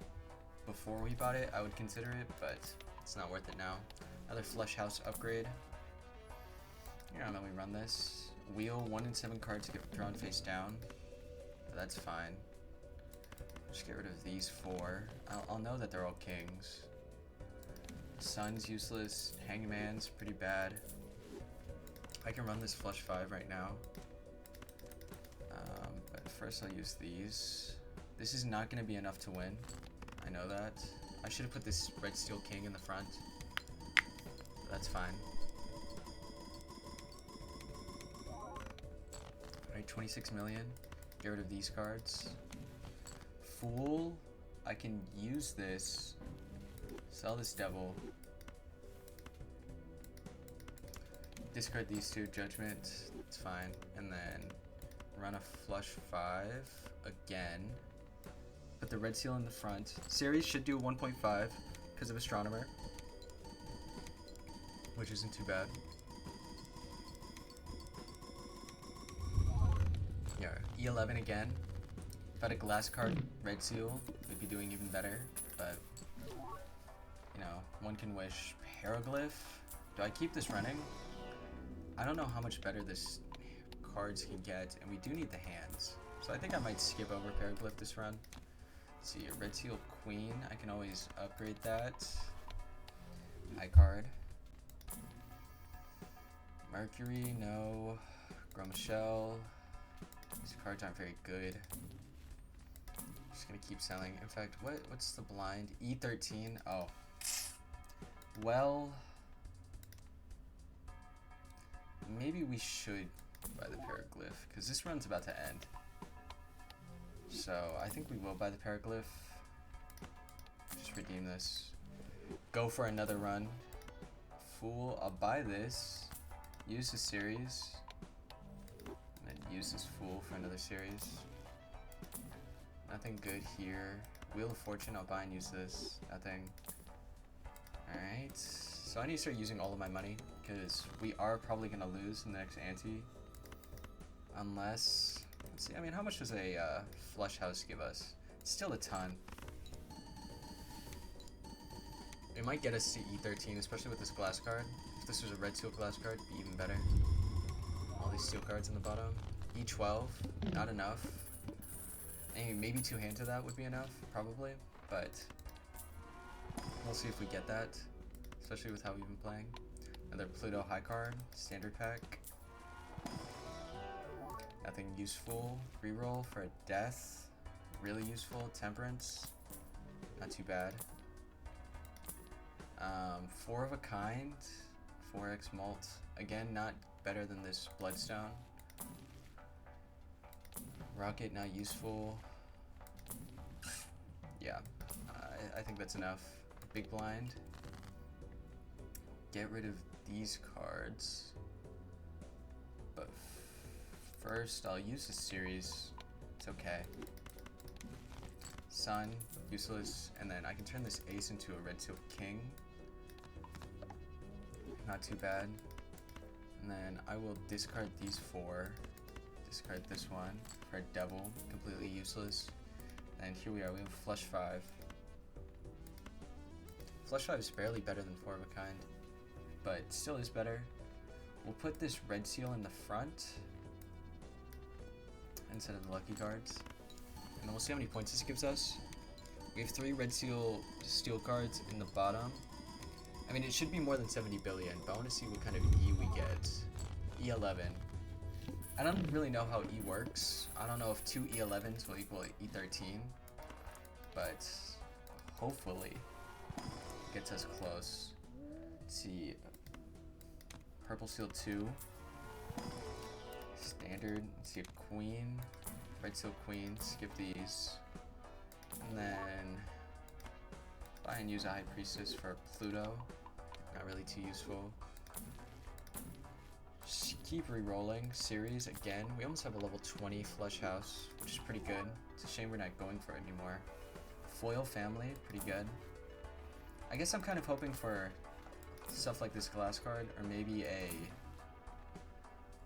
before we bought it, I would consider it, but it's not worth it now. Another Flush House upgrade. Yeah, then we run this. Wheel 1 in 7 cards get thrown face down. But that's fine. Just get rid of these 4. I'll know that they're all kings. Sun's useless. Hangman's pretty bad. I can run this Flush 5 right now. But first I'll use these. This is not going to be enough to win. I know that. I should have put this Red Steel King in the front. But that's fine. Alright, 26 million. Get rid of these cards. Fool. I can use this. Sell this Devil. Discard these 2. Judgment. It's fine. And then run a Flush 5 again. Put the Red Seal in the front. Series should do 1.5 because of Astronomer, which isn't too bad. Yeah, E11 again. If I had a glass card Red Seal, we'd be doing even better, but you know, one can wish. Paraglyph. Do I keep this running? I don't know how much better this cards can get, and we do need the hands. So I think I might skip over Paraglyph this run. Let's see, a Red Seal Queen. I can always upgrade that. High card. Mercury, no. Gromashell. These cards aren't very good. Just gonna keep selling. In fact, what's the blind? E13. Oh. Well, maybe we should buy the Paraglyph, because this run's about to end. So I think we will buy the Paraglyph. Just redeem this. Go for another run. Fool, I'll buy this. Use the series. And then use this Fool for another series. Nothing good here. Wheel of Fortune, I'll buy and use this. Nothing. Alright. So I need to start using all of my money, because we are probably going to lose in the next ante. Unless... Let's see, I mean, how much does a Flush House give us? It's still a ton. It might get us to E13, especially with this glass card. If this was a Red Seal glass card, it'd be even better. All these steel cards in the bottom. E12, not enough. I mean, maybe 2 hands of that would be enough, probably. But we'll see if we get that, especially with how we've been playing. Another Pluto high card, standard pack. Nothing useful. Reroll for a death. Really useful. Temperance. Not too bad. 4 of a kind. 4x Molt. Again, not better than this Bloodstone. Rocket, not useful. Yeah, I think that's enough. Big blind. Get rid of these cards. But first, I'll use this series. It's okay. Sun, useless. And then I can turn this ace into a Red Seal King. Not too bad. And then I will discard these 4. Discard this one for a Devil. Completely useless. And here we are. We have Flush 5. Flush 5 is barely better than 4 of a kind, but still is better. We'll put this Red Seal in the front instead of the lucky cards. And then we'll see how many points this gives us. We have 3 Red Seal steel cards in the bottom. I mean, it should be more than 70 billion, but I want to see what kind of E we get. E11. I don't really know how E works. I don't know if two E11s will equal E13, but hopefully it gets us close. Let's see, purple seal 2, standard, let's see a queen, red seal queen, skip these, and then buy and use a high priestess for Pluto, not really too useful. Just keep re-rolling series again. We almost have a level 20 flush house, which is pretty good. It's a shame we're not going for it anymore. Foil family, pretty good. I guess I'm kind of hoping for stuff like this glass card, or maybe a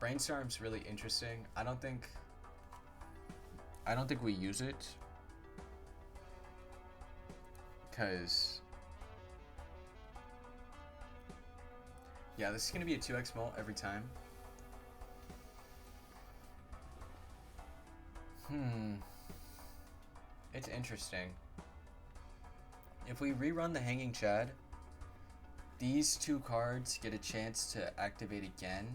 brainstorm's really interesting. I don't think we use it because yeah, this is gonna be a 2x mult every time. It's interesting. If we rerun the Hanging Chad, these two cards get a chance to activate again.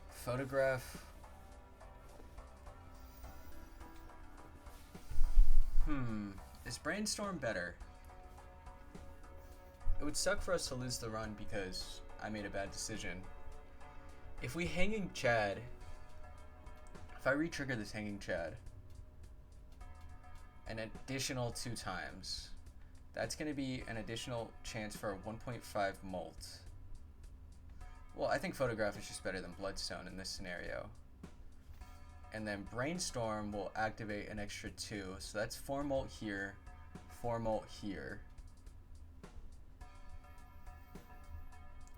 Photograph. Is Brainstorm better? It would suck for us to lose the run because I made a bad decision. If we Hanging Chad, if I re-trigger this Hanging Chad an additional 2 times, that's going to be an additional chance for a 1.5 mult. Well, I think Photograph is just better than Bloodstone in this scenario. And then Brainstorm will activate an extra 2, so that's 4 mult here, 4 mult here.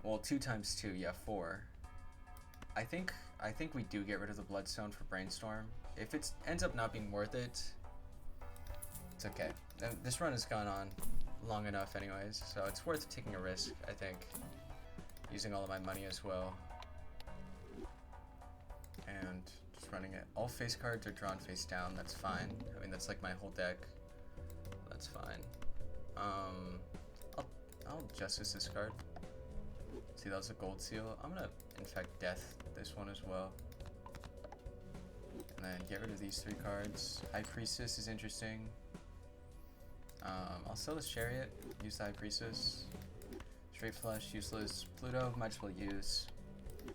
Well, 2 times 2, yeah, 4. I think we do get rid of the Bloodstone for Brainstorm. If it ends up not being worth it, it's okay. This run has gone on long enough anyways, so it's worth taking a risk, I think. Using all of my money as well. And just running it. All face cards are drawn face down, that's fine. I mean, that's like my whole deck. That's fine. I'll Justice this card. See, that was a gold seal. I'm gonna infect Death this one as well. And then get rid of these 3 cards. High Priestess is interesting. I'll sell this Chariot, use the High Priestess. Straight Flush, useless. Pluto, might as well use.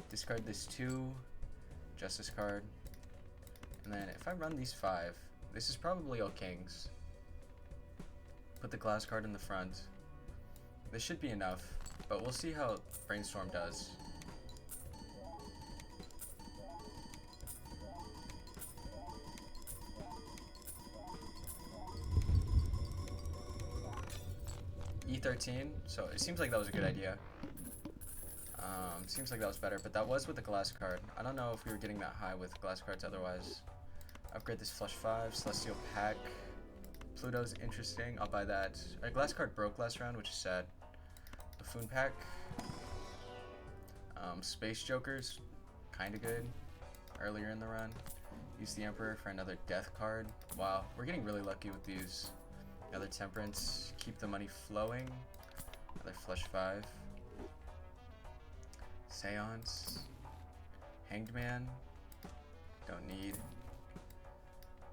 Discard this 2 Justice card. And then if I run these 5, this is probably all kings. Put the glass card in the front. This should be enough, but we'll see how Brainstorm does. E13, so it seems like that was a good idea. Seems like that was better, but that was with the glass card. I don't know if we were getting that high with glass cards otherwise. Upgrade this Flush 5, Celestial Pack. Pluto's interesting, I'll buy that. Our glass card broke last round, which is sad. Buffoon Pack. Space Jokers, kinda good. Earlier in the run. Use the Emperor for another Death card. Wow, we're getting really lucky with these. Another Temperance, keep the money flowing. Another Flush 5. Seance. Hanged Man. Don't need.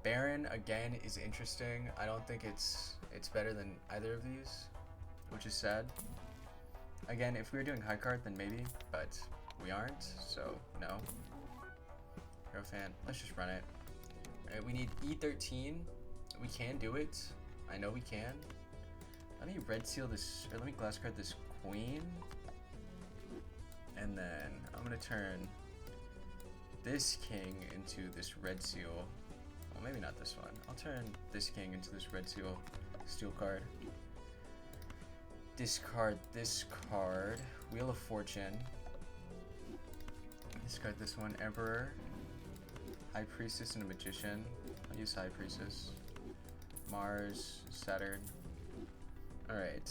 Baron, again, is interesting. I don't think it's better than either of these, which is sad. Again, if we were doing high card, then maybe, but we aren't, so no. Hero Fan, let's just run it. Alright, we need E13. We can do it. I know we can. Let me red seal this, or let me glass card this queen. And then I'm gonna turn this king into this red seal. Well, maybe not this one. I'll turn this king into this red seal steel card. Discard this card. Wheel of Fortune. Discard this one. Emperor. High Priestess and a Magician. I'll use High Priestess. Mars, Saturn. Alright.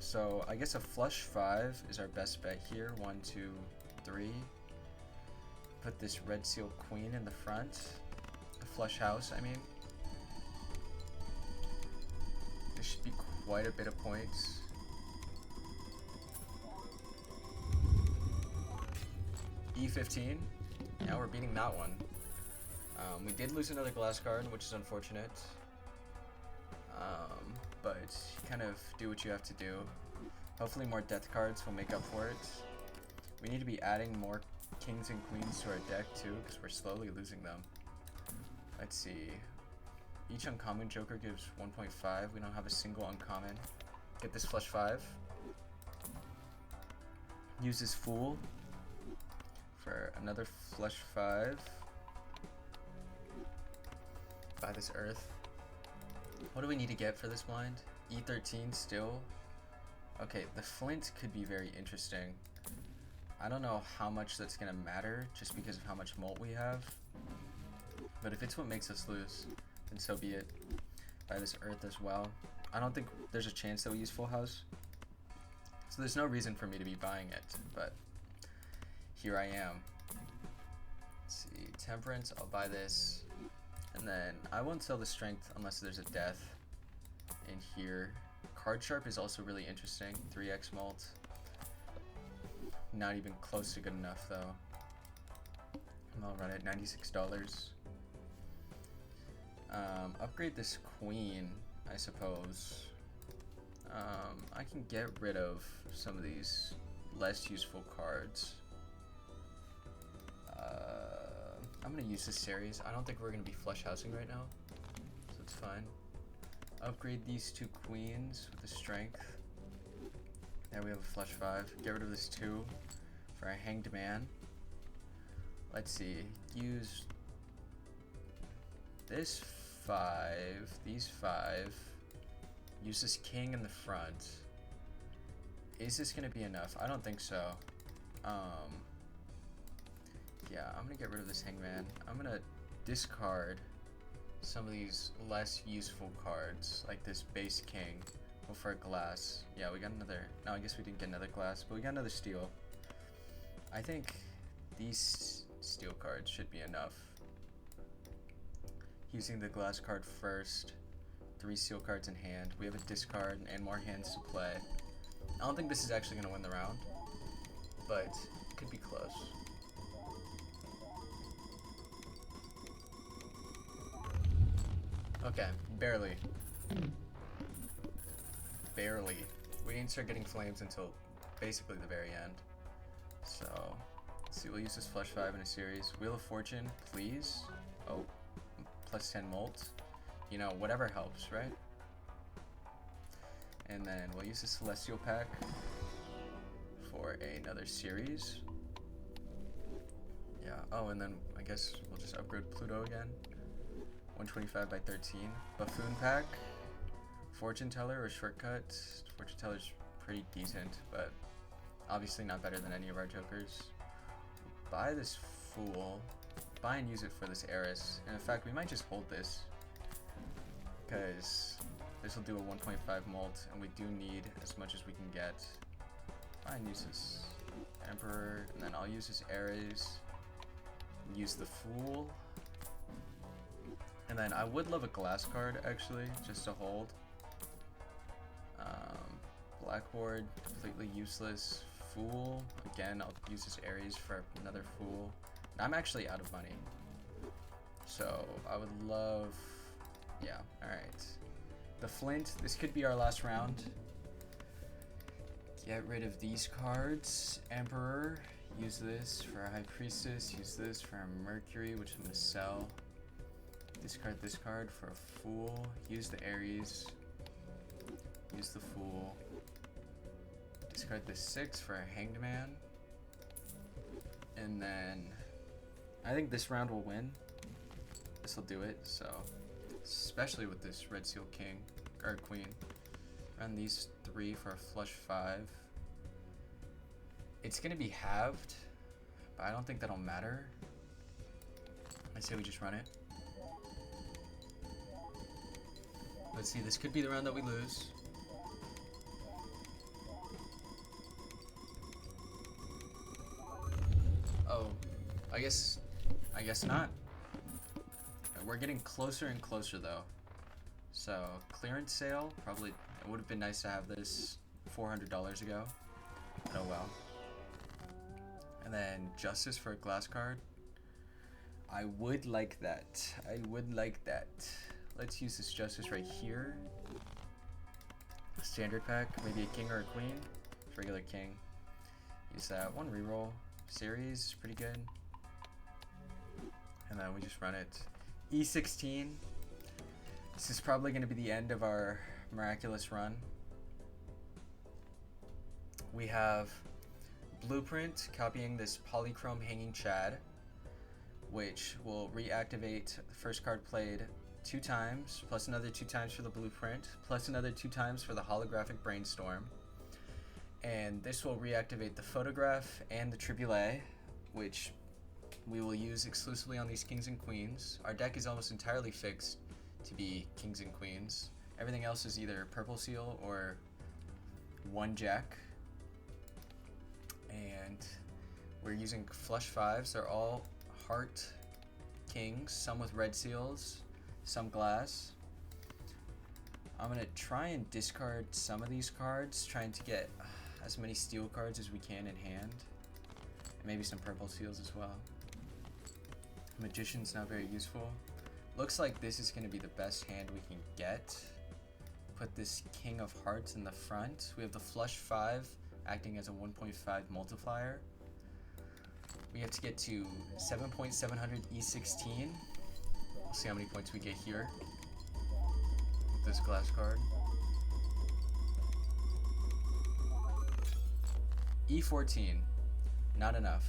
So I guess a Flush 5 is our best bet here. 1, 2, 3. Put this red seal queen in the front. A Flush house, I mean. This should be quite a bit of points. E15. Yeah, we're beating that one. We did lose another glass card, which is unfortunate. But kind of do what you have to do. Hopefully more death cards will make up for it. We need to be adding more kings and queens to our deck too, because we're slowly losing them. Let's see. Each uncommon joker gives 1.5. We don't have a single uncommon. Get this flush 5. Use this fool for another flush 5. Buy this earth. What do we need to get for this blind? E13 still. Okay, the flint could be very interesting. I don't know how much that's gonna matter just because of how much molt we have. But if it's what makes us lose, then so be it. Buy this earth as well. I don't think there's a chance that we use full house. So there's no reason for me to be buying it, but here I am. Let's see, temperance, I'll buy this. And then I won't sell the strength unless there's a death in here. Card sharp is also really interesting. 3x malt. Not even close to good enough though. I'll run it $96. Upgrade this queen, I suppose. I can get rid of some of these less useful cards. I'm gonna use this series. I don't think we're gonna be flush housing right now, so it's fine. Upgrade these 2 queens with a strength. There we have a flush 5. Get rid of this 2 for a hanged man. Let's see. Use this 5. These 5. Use this king in the front. Is this gonna be enough? I don't think so. Yeah, I'm gonna get rid of this hangman. I'm gonna discard some of these less useful cards, like this base king. Go for a glass. Yeah, we got another. No, I guess we didn't get another glass, but we got another steel. I think these steel cards should be enough. Using the glass card first. 3 steel cards in hand. We have a discard and more hands to play. I don't think this is actually gonna win the round, but it could be close. Okay, barely. Barely. We didn't start getting flames until basically the very end. So, let's see, we'll use this flush 5 in a series. Wheel of Fortune, please. Oh, plus 10 molt. You know, whatever helps, right? And then we'll use the Celestial Pack for another series. Yeah, oh, and then I guess we'll just upgrade Pluto again. 125 by 13. Buffoon Pack. Fortune Teller or Shortcut. Fortune Teller's pretty decent, but obviously not better than any of our jokers. Buy this Fool. Buy and use it for this Heiress. And in fact, we might just hold this, because this will do a 1.5 molt, and we do need as much as we can get. Buy and use this Emperor, and then I'll use this Ares. Use the Fool. And then I would love a glass card, actually, just to hold. Blackboard, completely useless. Fool, again, I'll use this Ares for another Fool. And I'm actually out of money, so I would love, yeah, alright. The Flint, this could be our last round. Get rid of these cards. Emperor, use this for a High Priestess, use this for a Mercury, which I'm going to sell. Discard this card for a Fool. Use the Ares. Use the Fool. Discard this 6 for a Hanged Man. And then I think this round will win. This will do it, so especially with this Red Seal King or Queen. Run these 3 for a flush 5. It's gonna be halved, but I don't think that'll matter. I say we just run it. Let's see, this could be the round that we lose. Oh, I guess not. We're getting closer and closer though. So, clearance sale, probably, it would have been nice to have this $400 ago. Oh well. And then Justice for a glass card. I would like that. I would like that. Let's use this justice right here. Standard pack, maybe a king or a queen. Regular king. Use that. One reroll. Series, pretty good. And then we just run it. E16. This is probably going to be the end of our miraculous run. We have Blueprint copying this Polychrome Hanging Chad, which will reactivate the first card played 2 times, plus another 2 times for the Blueprint, plus another 2 times for the Holographic Brainstorm. And this will reactivate the Photograph and the Triboulet, which we will use exclusively on these kings and queens. Our deck is almost entirely fixed to be kings and queens. Everything else is either purple seal or 1 jack. And we're using flush 5s. They're all heart kings, some with red seals, some glass. I'm gonna try and discard some of these cards, trying to get as many steel cards as we can in hand. And maybe some purple seals as well. Magician's not very useful. Looks like this is gonna be the best hand we can get. Put this King of Hearts in the front. We have the flush 5 acting as a 1.5 multiplier. We have to get to 7.700 E16. We'll see how many points we get here with this glass card. E14, not enough.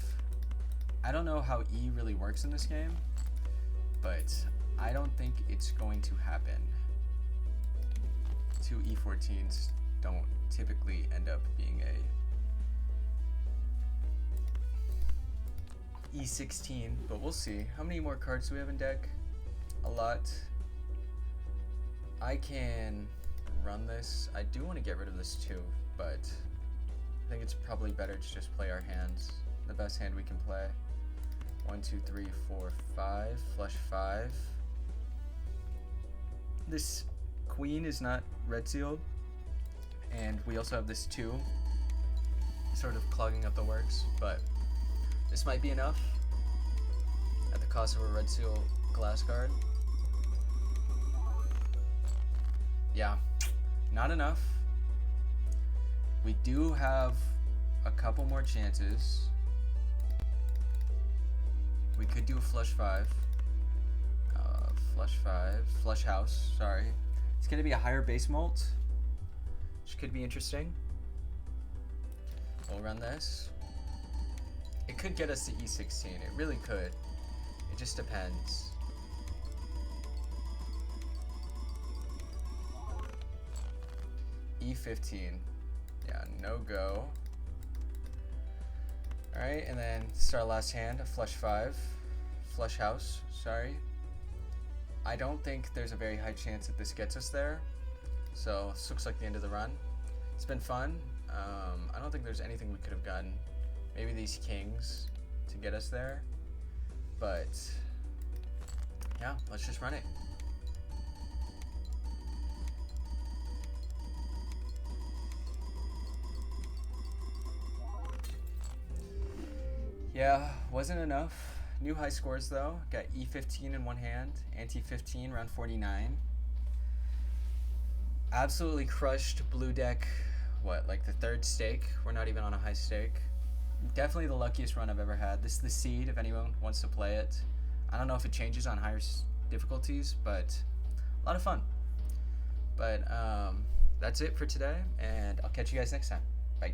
I don't know how E really works in this game, but I don't think it's going to happen. 2 E14s don't typically end up being a E16, but we'll see. How many more cards do we have in deck? A lot. I can run this. I do want to get rid of this too, but I think it's probably better to just play our hands. The best hand we can play. 1, 2, 3, 4, 5. Flush 5. This queen is not red sealed. And we also have this 2. Sort of clogging up the works, but this might be enough at the cost of a red seal glass card. Yeah, not enough. We do have a couple more chances. We could do a flush 5. Flush house, sorry. It's gonna be a higher base mult, which could be interesting. We'll run this. It could get us to E16, it really could. It just depends. E15, yeah, no go. Alright, and then start last hand, a flush 5. Flush house, sorry. I don't think there's a very high chance that this gets us there. So this looks like the end of the run. It's been fun. I don't think there's anything we could have gotten. Maybe these kings to get us there. But yeah, let's just run it. Yeah, wasn't enough. New high scores though. Got E15 in one hand, anti-15, round 49. Absolutely crushed blue deck. What, like the 3rd stake? We're not even on a high stake. Definitely the luckiest run I've ever had. This is the seed if anyone wants to play it. I don't know if it changes on higher difficulties, but a lot of fun. But that's it for today, and I'll catch you guys next time. Bye.